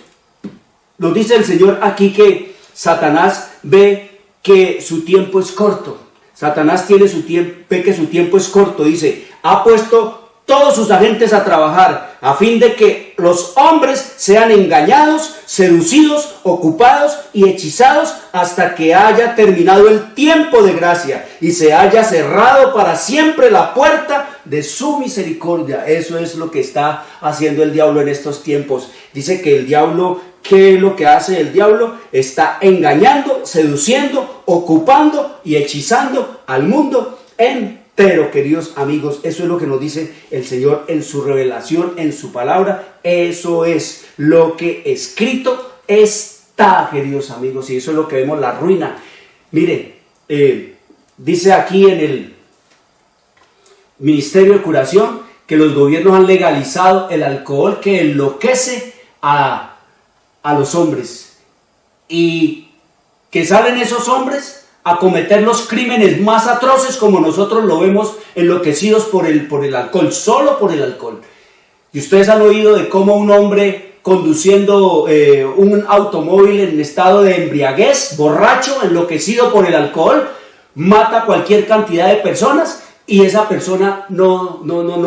Nos dice el Señor aquí que Satanás ve que su tiempo es corto. Satanás ve que su tiempo es corto. Dice, ha puesto todos sus agentes a trabajar, a fin de que los hombres sean engañados, seducidos, ocupados y hechizados hasta que haya terminado el tiempo de gracia y se haya cerrado para siempre la puerta de su misericordia. Eso es lo que está haciendo el diablo en estos tiempos. Dice que el diablo, ¿qué es lo que hace el diablo? Está engañando, seduciendo, ocupando y hechizando al mundo entero, queridos amigos. Eso es lo que nos dice el Señor en su revelación, en su palabra. Eso es lo que escrito está, queridos amigos, y eso es lo que vemos, la ruina. Mire, dice aquí en el Ministerio de Curación que los gobiernos han legalizado el alcohol que enloquece a los hombres, y que salen esos hombres a cometer los crímenes más atroces, como nosotros lo vemos, enloquecidos por el alcohol, solo por el alcohol. Y ustedes han oído de cómo un hombre conduciendo un automóvil en estado de embriaguez, borracho, enloquecido por el alcohol, mata cualquier cantidad de personas, y esa persona no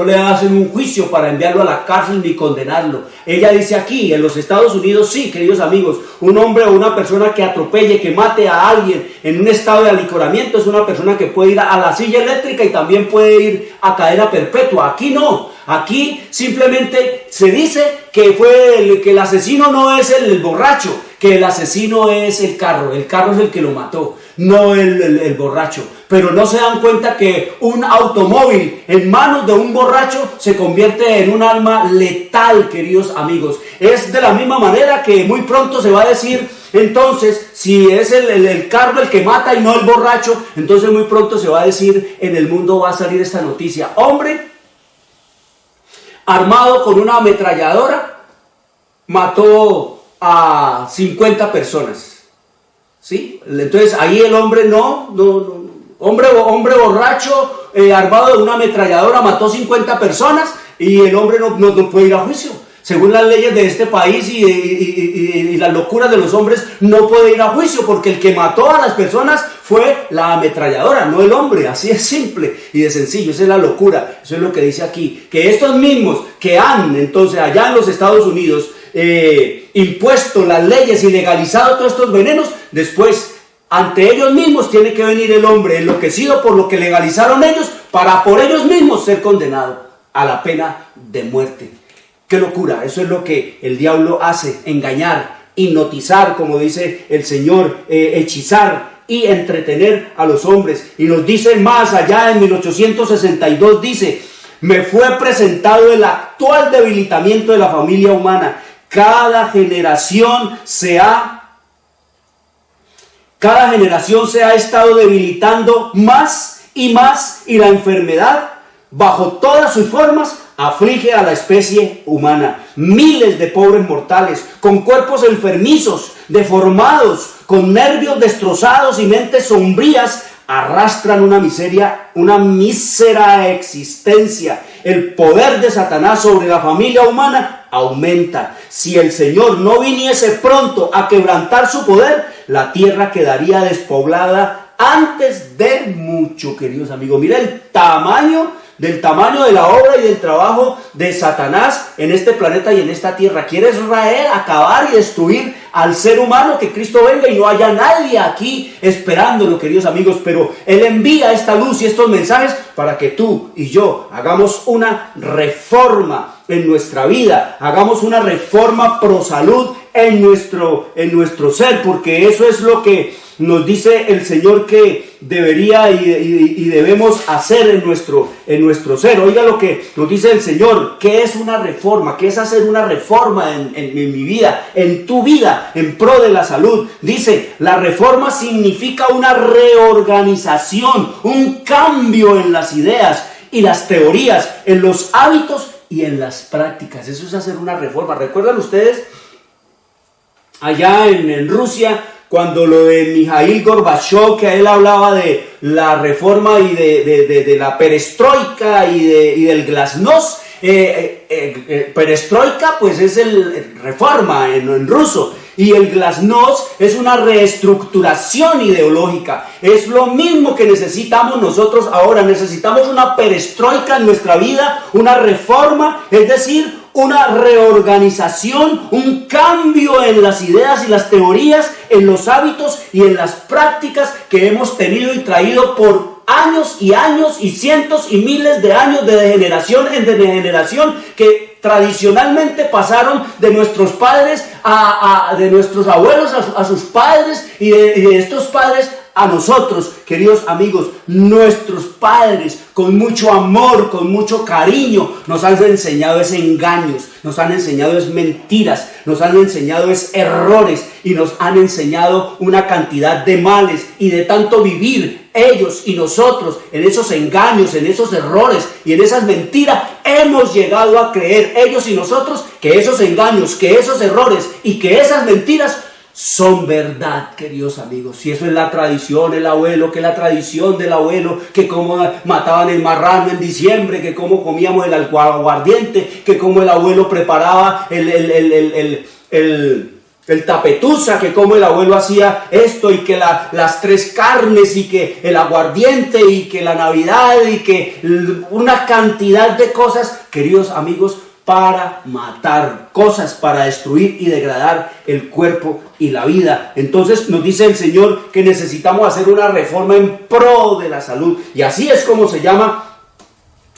le hacen un juicio para enviarlo a la cárcel ni condenarlo. Ella dice aquí, en los Estados Unidos, sí, queridos amigos, un hombre o una persona que atropelle, que mate a alguien en un estado de alicoramiento, es una persona que puede ir a la silla eléctrica y también puede ir a cadena perpetua. Aquí no, aquí simplemente se dice que que el asesino no es el borracho, que el asesino es el carro es el que lo mató, no el borracho. Pero no se dan cuenta que un automóvil en manos de un borracho se convierte en un arma letal, queridos amigos. Es de la misma manera que muy pronto se va a decir, entonces, si es el carro el que mata y no el borracho, entonces muy pronto se va a decir, en el mundo va a salir esta noticia: hombre armado con una ametralladora mató a 50 personas. ¿Sí? Entonces ahí el hombre hombre borracho armado de una ametralladora mató 50 personas y el hombre no puede ir a juicio. Según las leyes de este país y las locuras de los hombres, no puede ir a juicio, porque el que mató a las personas fue la ametralladora, no el hombre. Así es simple y de sencillo. Esa es la locura. Eso es lo que dice aquí, que estos mismos que han entonces allá en los Estados Unidos impuesto las leyes y legalizado todos estos venenos, después ante ellos mismos tiene que venir el hombre enloquecido por lo que legalizaron ellos, para por ellos mismos ser condenado a la pena de muerte. ¡Qué locura! Eso es lo que el diablo hace: engañar, hipnotizar, como dice el Señor, hechizar y entretener a los hombres. Y nos dice más allá, en 1862 dice: me fue presentado el actual debilitamiento de la familia humana. Cada generación se ha estado debilitando más, y la enfermedad, bajo todas sus formas, aflige a la especie humana. Miles de pobres mortales, con cuerpos enfermizos, deformados, con nervios destrozados y mentes sombrías, arrastran una mísera existencia. El poder de Satanás sobre la familia humana aumenta. Si el Señor no viniese pronto a quebrantar su poder, la tierra quedaría despoblada antes de mucho, queridos amigos. Mira el tamaño de la obra y del trabajo de Satanás en este planeta y en esta tierra. Quiere Israel acabar y destruir al ser humano, que Cristo venga y no haya nadie aquí esperándolo, queridos amigos. Pero Él envía esta luz y estos mensajes para que tú y yo hagamos una reforma en nuestra vida, hagamos una reforma pro salud en nuestro ser, porque eso es lo que nos dice el Señor que debería y debemos hacer en nuestro ser. Oiga lo que nos dice el Señor: ¿qué es una reforma? ¿Qué es hacer una reforma en mi vida, en tu vida, en pro de la salud? Dice: la reforma significa una reorganización, un cambio en las ideas y las teorías, en los hábitos y en las prácticas. Eso es hacer una reforma. ¿Recuerdan ustedes allá en Rusia, cuando lo de Mikhail Gorbachev, que él hablaba de la reforma y de la perestroika y del glasnost? Perestroika pues es el reforma en ruso, Y el glasnost es una reestructuración ideológica. Es lo mismo que necesitamos nosotros ahora. Necesitamos una perestroika en nuestra vida, una reforma, es decir, una reorganización, un cambio en las ideas y las teorías, en los hábitos y en las prácticas que hemos tenido y traído por años y cientos y miles de años de generación en generación, que tradicionalmente pasaron de nuestros padres de nuestros abuelos a sus padres y de estos padres a nosotros. Queridos amigos, nuestros padres con mucho amor, con mucho cariño nos han enseñado es engaños, nos han enseñado es mentiras, nos han enseñado es errores y nos han enseñado una cantidad de males, y de tanto vivir ellos y nosotros en esos engaños, en esos errores y en esas mentiras, hemos llegado a creer ellos y nosotros que esos engaños, que esos errores y que esas mentiras son verdad, queridos amigos. Si eso es la tradición, el abuelo, que la tradición del abuelo, que cómo mataban el marrano en diciembre, que cómo comíamos el aguardiente, que cómo el abuelo preparaba el tapetusa, que cómo el abuelo hacía esto, y que las 3 carnes, y que el aguardiente, y que la Navidad, y que una cantidad de cosas, queridos amigos, para matar, cosas para destruir y degradar el cuerpo y la vida. Entonces nos dice el Señor que necesitamos hacer una reforma en pro de la salud, y así es como se llama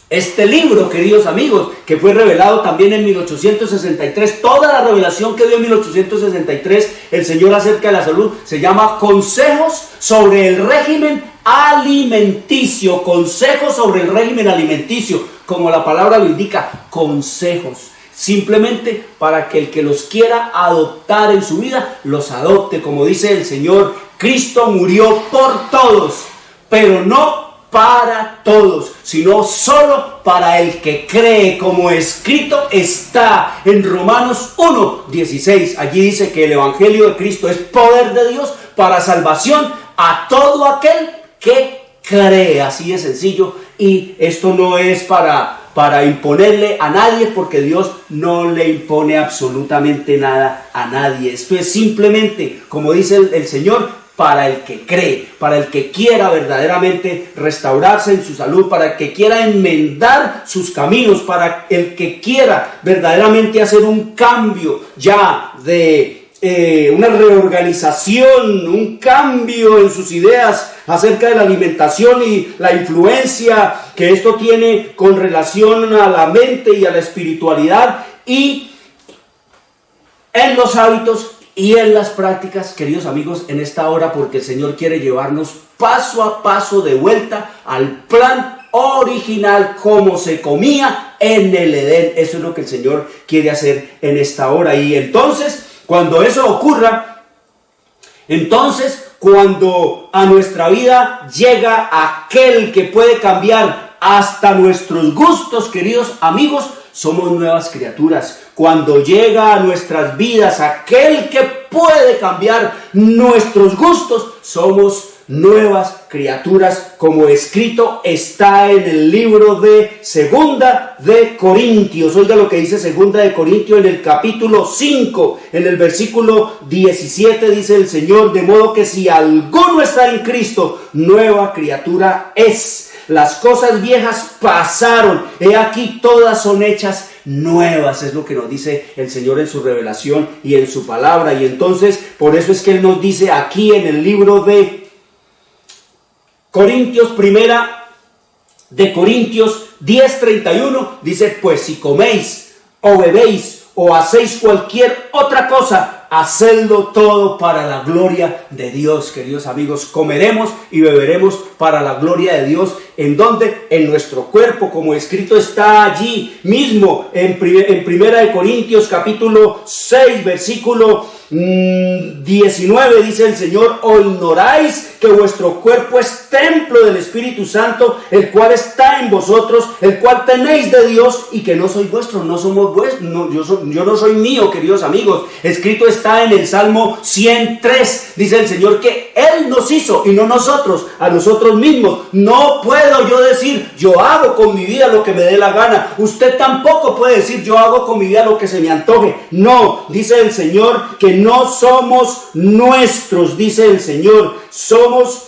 este libro, queridos amigos, que fue revelado también en 1863. Toda la revelación que dio en 1863 el Señor acerca de la salud se llama Consejos sobre el régimen alimenticio. Consejos sobre el régimen alimenticio, como la palabra lo indica, consejos, simplemente para que el que los quiera adoptar en su vida, los adopte. Como dice el Señor, Cristo murió por todos, pero no para todos, sino solo para el que cree, como escrito está en Romanos 1:16. Allí dice que el Evangelio de Cristo es poder de Dios para salvación a todo aquel que cree. Así de sencillo. Y esto no es para imponerle a nadie, porque Dios no le impone absolutamente nada a nadie. Esto es simplemente, como dice el Señor, para el que cree, para el que quiera verdaderamente restaurarse en su salud, para el que quiera enmendar sus caminos, para el que quiera verdaderamente hacer un cambio ya de una reorganización, un cambio en sus ideas acerca de la alimentación y la influencia que esto tiene con relación a la mente y a la espiritualidad, y en los hábitos y en las prácticas, queridos amigos, en esta hora, porque el Señor quiere llevarnos paso a paso de vuelta al plan original, como se comía en el Edén. Eso es lo que el Señor quiere hacer en esta hora. Y entonces, cuando eso ocurra, cuando a nuestra vida llega aquel que puede cambiar hasta nuestros gustos, queridos amigos, somos nuevas criaturas. Cuando llega a nuestras vidas aquel que puede cambiar nuestros gustos, somos nuevas criaturas, como escrito está en el libro de Segunda de Corintios. Oiga lo que dice Segunda de Corintios en el capítulo 5, en el versículo 17, dice el Señor: de modo que si alguno está en Cristo, nueva criatura es. Las cosas viejas pasaron, he aquí todas son hechas nuevas. Es lo que nos dice el Señor en su revelación y en su palabra. Y entonces, por eso es que Él nos dice aquí en el libro de Corintios, primera de Corintios 10:31, dice: pues si coméis o bebéis o hacéis cualquier otra cosa, hacedlo todo para la gloria de Dios. Queridos amigos, comeremos y beberemos para la gloria de Dios. ¿En dónde? En nuestro cuerpo, como escrito está allí mismo en primera de Corintios capítulo 6, versículo 19, dice el Señor: ¿o ignoráis que vuestro cuerpo es templo del Espíritu Santo, el cual está en vosotros, el cual tenéis de Dios, y que no sois vuestros? No somos vuestros, yo no soy mío, queridos amigos. Escrito está en el Salmo 103, dice el Señor que Él nos hizo y no nosotros a nosotros mismos. No puede puedo yo decir, yo hago con mi vida lo que me dé la gana. Usted tampoco puede decir, yo hago con mi vida lo que se me antoje. No, dice el Señor que no somos nuestros, dice el Señor, somos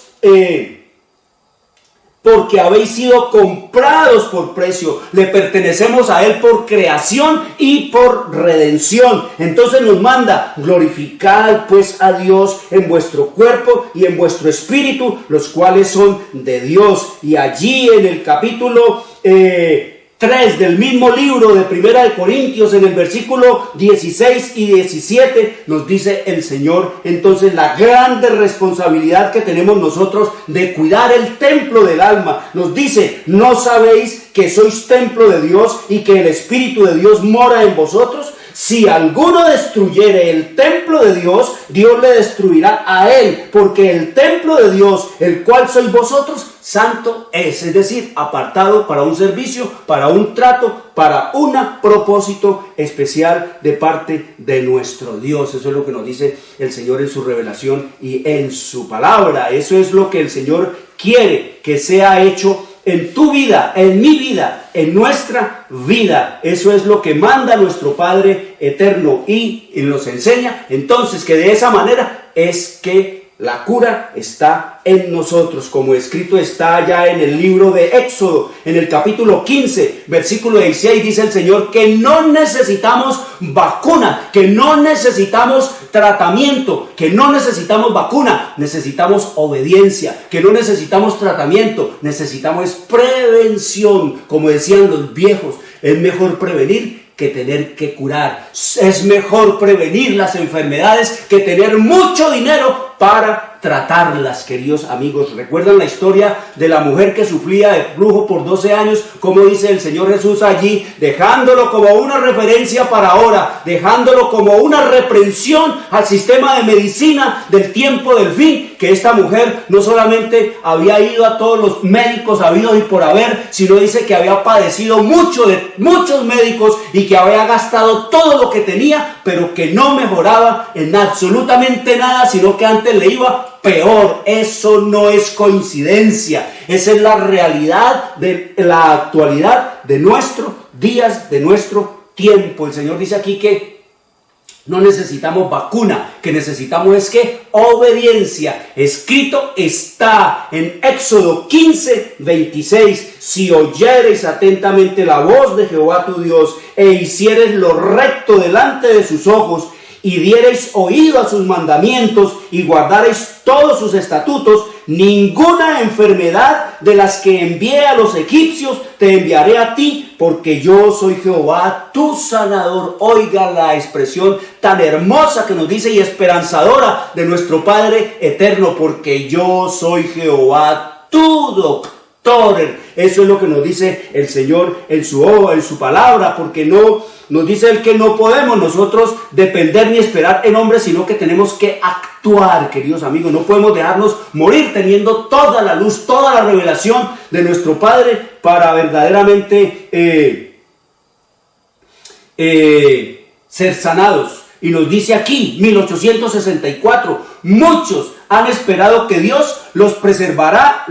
porque habéis sido comprados por precio, le pertenecemos a Él por creación y por redención. Entonces nos manda, glorificad pues a Dios en vuestro cuerpo y en vuestro espíritu, los cuales son de Dios. Y allí en el capítulo 3 del mismo libro de Primera de Corintios, en el versículo 16 y 17, nos dice el Señor, entonces la grande responsabilidad que tenemos nosotros de cuidar el templo del alma. Nos dice, ¿no sabéis que sois templo de Dios y que el Espíritu de Dios mora en vosotros? Si alguno destruyere el templo de Dios, Dios le destruirá a él, porque el templo de Dios, el cual sois vosotros, santo es decir, apartado para un servicio, para un trato, para un propósito especial de parte de nuestro Dios. Eso es lo que nos dice el Señor en su revelación y en su palabra. Eso es lo que el Señor quiere que sea hecho en tu vida, en mi vida, en nuestra vida. Eso es lo que manda nuestro Padre eterno y nos enseña entonces que de esa manera es que la cura está en nosotros, como escrito está ya en el libro de Éxodo, en el capítulo 15, versículo 16, dice el Señor que no necesitamos vacuna, que no necesitamos tratamiento, que no necesitamos vacuna, necesitamos obediencia, que no necesitamos tratamiento, necesitamos prevención, como decían los viejos, es mejor prevenir que tener que curar. Es mejor prevenir las enfermedades que tener mucho dinero para tratarlas, queridos amigos. ¿Recuerdan la historia de la mujer que sufría de flujo por 12 años? Como dice el Señor Jesús allí, dejándolo como una referencia para ahora, dejándolo como una reprensión al sistema de medicina del tiempo del fin, que esta mujer no solamente había ido a todos los médicos habidos y por haber, sino dice que había padecido mucho de muchos médicos y que había gastado todo lo que tenía, pero que no mejoraba en absolutamente nada, sino que antes le iba peor. Eso no es coincidencia, esa es la realidad de la actualidad de nuestros días, de nuestro tiempo. El Señor dice aquí que no necesitamos vacuna, que necesitamos es que obediencia. Escrito está en Éxodo 15, 26, si oyereis atentamente la voz de Jehová tu Dios e hiciereis lo recto delante de sus ojos y diereis oído a sus mandamientos y guardareis todos sus estatutos, ninguna enfermedad de las que envié a los egipcios te enviaré a ti, porque yo soy Jehová tu sanador. Oiga la expresión tan hermosa que nos dice y esperanzadora de nuestro Padre eterno, porque yo soy Jehová tu doctor. Eso es lo que nos dice el Señor en su palabra, porque no nos dice Él que no podemos nosotros depender ni esperar en hombres, sino que tenemos que actuar, queridos amigos. No podemos dejarnos morir teniendo toda la luz, toda la revelación de nuestro Padre para verdaderamente ser sanados. Y nos dice aquí, 1864, muchos han esperado que Dios los preservara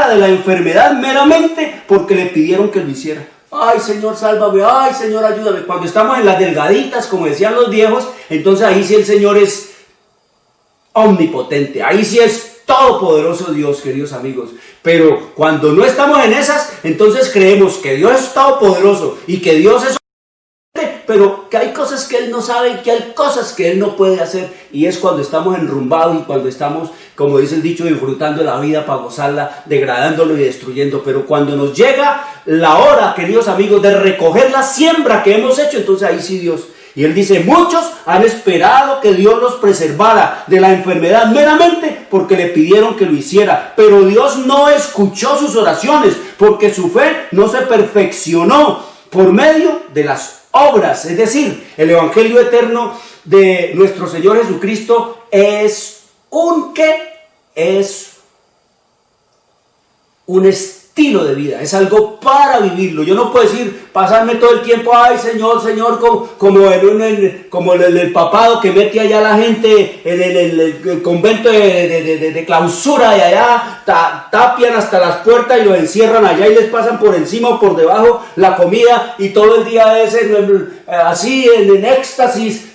de la enfermedad meramente porque le pidieron que lo hiciera. Ay, Señor, sálvame. Ay, Señor, ayúdame. Cuando estamos en las delgaditas, como decían los viejos, entonces ahí sí el Señor es omnipotente. Ahí sí es todopoderoso Dios, queridos amigos. Pero cuando no estamos en esas, entonces creemos que Dios es todopoderoso y que Dios es, pero que hay cosas que Él no sabe, que hay cosas que Él no puede hacer, y es cuando estamos enrumbados y cuando estamos, como dice el dicho, disfrutando la vida para gozarla, degradándolo y destruyendo. Pero cuando nos llega la hora, queridos amigos, de recoger la siembra que hemos hecho, entonces ahí sí Dios. Y Él dice, muchos han esperado que Dios los preservara de la enfermedad meramente porque le pidieron que lo hiciera, pero Dios no escuchó sus oraciones porque su fe no se perfeccionó por medio de las obras. Es decir, el evangelio eterno de nuestro Señor Jesucristo es un estilo de vida, es algo para vivirlo. Yo no puedo decir, pasarme todo el tiempo, ay Señor, Señor, como el papado que mete allá la gente en el convento de clausura de allá, tapian hasta las puertas y los encierran allá y les pasan por encima o por debajo la comida y todo el día es así en éxtasis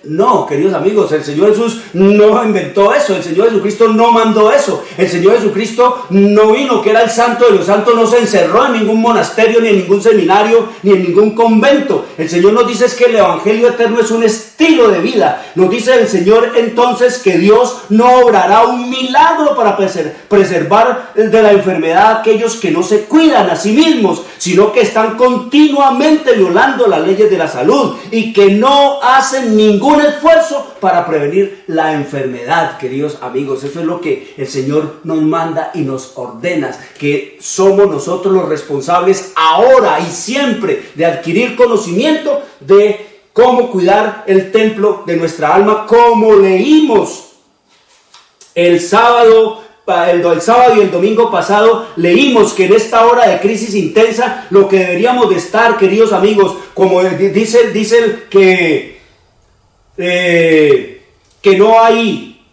no, queridos amigos, el Señor Jesús no inventó eso, el Señor Jesucristo no mandó eso, el Señor Jesucristo no vino, que era el santo de los santos, no se encerró en ningún monasterio, ni en ningún seminario, ni en ningún convento. El Señor nos dice es que el Evangelio eterno es un estilo de vida. Nos dice el Señor entonces que Dios no obrará un milagro para preservar de la enfermedad a aquellos que no se cuidan a sí mismos, sino que están continuamente violando las leyes de la salud y que no hacen ningún esfuerzo para prevenir la enfermedad, queridos amigos. Eso es lo que el Señor nos manda y nos ordena, que somos nosotros los responsables ahora y siempre de adquirir conocimiento de cómo cuidar el templo de nuestra alma, como leímos el sábado y el domingo pasado. Leímos que en esta hora de crisis intensa lo que deberíamos de estar, queridos amigos, como dicen que no hay.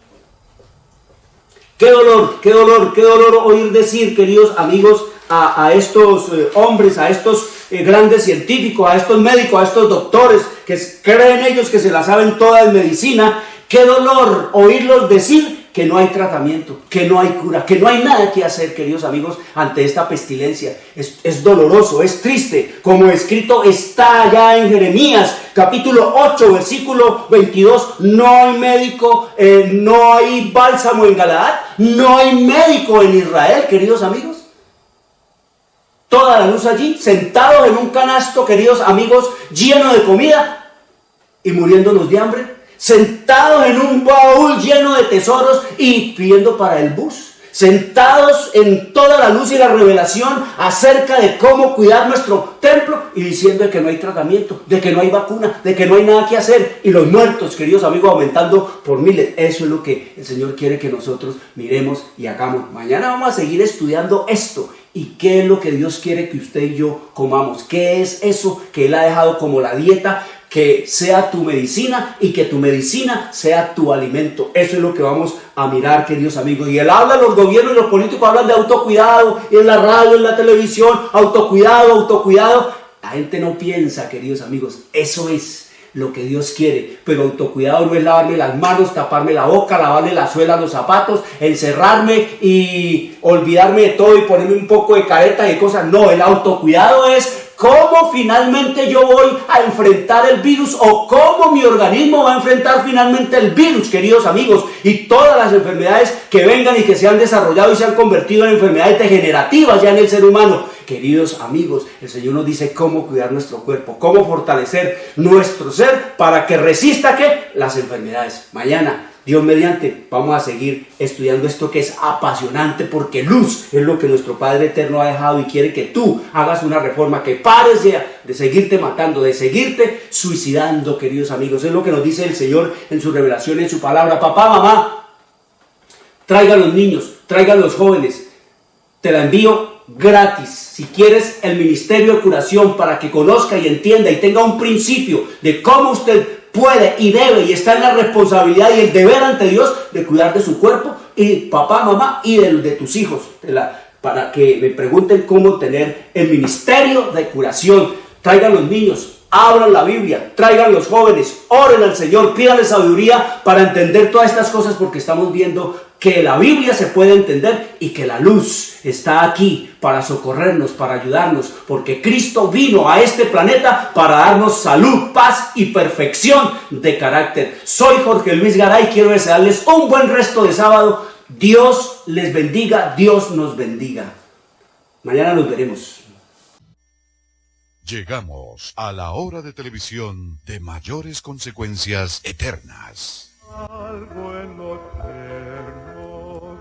Qué dolor oír decir, queridos amigos, a estos hombres, a estos grandes científicos, a estos médicos, a estos doctores que creen ellos que se la saben toda en medicina. Qué dolor oírlos decir que no hay tratamiento, que no hay cura, que no hay nada que hacer, queridos amigos, ante esta pestilencia. Es doloroso, es triste, como escrito está allá en Jeremías, capítulo 8, versículo 22, no hay médico, no hay bálsamo en Galaad, no hay médico en Israel, queridos amigos. Toda la luz allí, sentados en un canasto, queridos amigos, lleno de comida y muriéndonos de hambre. Sentados en un baúl lleno de tesoros y pidiendo para el bus. Sentados en toda la luz y la revelación acerca de cómo cuidar nuestro templo y diciendo de que no hay tratamiento, de que no hay vacuna, de que no hay nada que hacer. Y los muertos, queridos amigos, aumentando por miles. Eso es lo que el Señor quiere que nosotros miremos y hagamos. Mañana vamos a seguir estudiando esto. ¿Y qué es lo que Dios quiere que usted y yo comamos? ¿Qué es eso que Él ha dejado como la dieta? Que sea tu medicina y que tu medicina sea tu alimento. Eso es lo que vamos a mirar, queridos amigos. Y Él habla, los gobiernos y los políticos hablan de autocuidado, y en la radio, en la televisión, autocuidado. La gente no piensa, queridos amigos, eso es lo que Dios quiere. Pero autocuidado no es lavarme las manos, taparme la boca, lavarle la suela a los zapatos, encerrarme y olvidarme de todo y ponerme un poco de careta y cosas. No, el autocuidado es cómo finalmente yo voy a enfrentar el virus, o cómo mi organismo va a enfrentar finalmente el virus, queridos amigos, y todas las enfermedades que vengan y que se han desarrollado y se han convertido en enfermedades degenerativas ya en el ser humano. Queridos amigos, el Señor nos dice cómo cuidar nuestro cuerpo, cómo fortalecer nuestro ser para que resista ¿qué? Las enfermedades. Mañana, Dios mediante, vamos a seguir estudiando esto que es apasionante, porque luz es lo que nuestro Padre Eterno ha dejado y quiere que tú hagas una reforma, que pares de seguirte matando, de seguirte suicidando, queridos amigos. Es lo que nos dice el Señor en su revelación, en su palabra. Papá, mamá, traigan los niños, traigan los jóvenes, te la envío gratis. Si quieres el ministerio de curación para que conozca y entienda y tenga un principio de cómo usted puede y debe y está en la responsabilidad y el deber ante Dios de cuidar de su cuerpo, y papá, mamá, y de tus hijos, para que me pregunten cómo tener el ministerio de curación. Traigan los niños, abran la Biblia, traigan los jóvenes, oren al Señor, pídanle sabiduría para entender todas estas cosas, porque estamos viendo que la Biblia se puede entender y que la luz está aquí para socorrernos, para ayudarnos, porque Cristo vino a este planeta para darnos salud, paz y perfección de carácter. Soy Jorge Luis Garay, quiero desearles un buen resto de sábado. Dios les bendiga, Dios nos bendiga. Mañana nos veremos. Llegamos a la hora de televisión de mayores consecuencias eternas. Algo en los ternos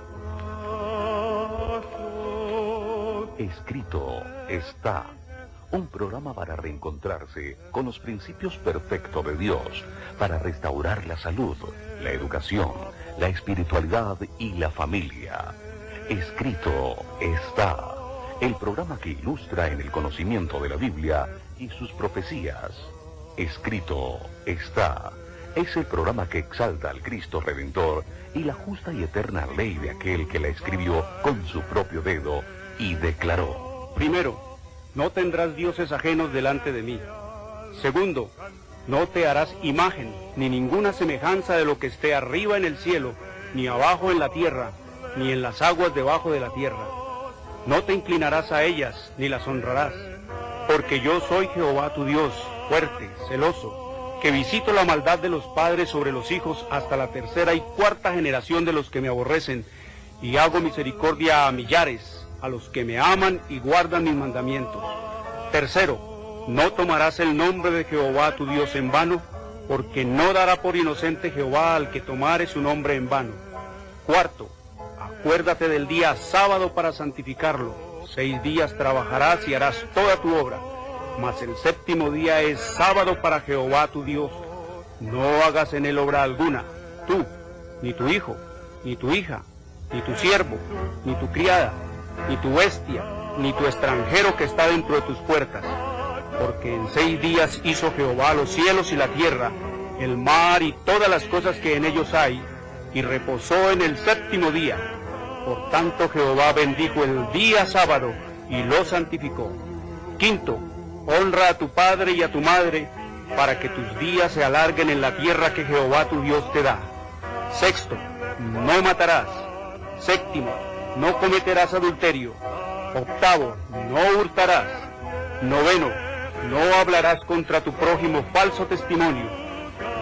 brazos. Escrito está. Un programa para reencontrarse con los principios perfectos de Dios, para restaurar la salud, la educación, la espiritualidad y la familia. Escrito está. el programa que ilustra en el conocimiento de la Biblia y sus profecías. Escrito está. Es el programa que exalta al Cristo Redentor y la justa y eterna ley de aquel que la escribió con su propio dedo y declaró. Primero, no tendrás dioses ajenos delante de mí. Segundo, no te harás imagen, ni ninguna semejanza de lo que esté arriba en el cielo, ni abajo en la tierra, ni en las aguas debajo de la tierra. No te inclinarás a ellas, ni las honrarás, porque yo soy Jehová tu Dios, fuerte, celoso, que visito la maldad de los padres sobre los hijos hasta la tercera y cuarta generación de los que me aborrecen, y hago misericordia a millares, a los que me aman y guardan mis mandamientos. Tercero, no tomarás el nombre de Jehová tu Dios en vano, porque no dará por inocente Jehová al que tomare su nombre en vano. Cuarto, acuérdate del día sábado para santificarlo. 6 días trabajarás y harás toda tu obra, mas el séptimo día es sábado para Jehová tu Dios. No hagas en él obra alguna, tú, ni tu hijo, ni tu hija, ni tu siervo, ni tu criada, ni tu bestia, ni tu extranjero que está dentro de tus puertas. Porque en 6 días hizo Jehová los cielos y la tierra, el mar y todas las cosas que en ellos hay, y reposó en el séptimo día. Por tanto Jehová bendijo el día sábado y lo santificó. Quinto, honra a tu padre y a tu madre, para que tus días se alarguen en la tierra que Jehová tu Dios te da. Sexto, no matarás. Séptimo, no cometerás adulterio. Octavo, no hurtarás. Noveno, no hablarás contra tu prójimo falso testimonio.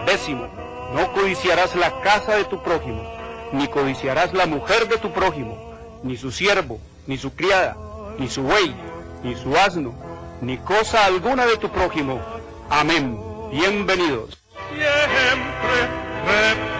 Décimo, no codiciarás la casa de tu prójimo, ni codiciarás la mujer de tu prójimo, ni su siervo, ni su criada, ni su buey, ni su asno, ni cosa alguna de tu prójimo. Amén. Bienvenidos. Siempre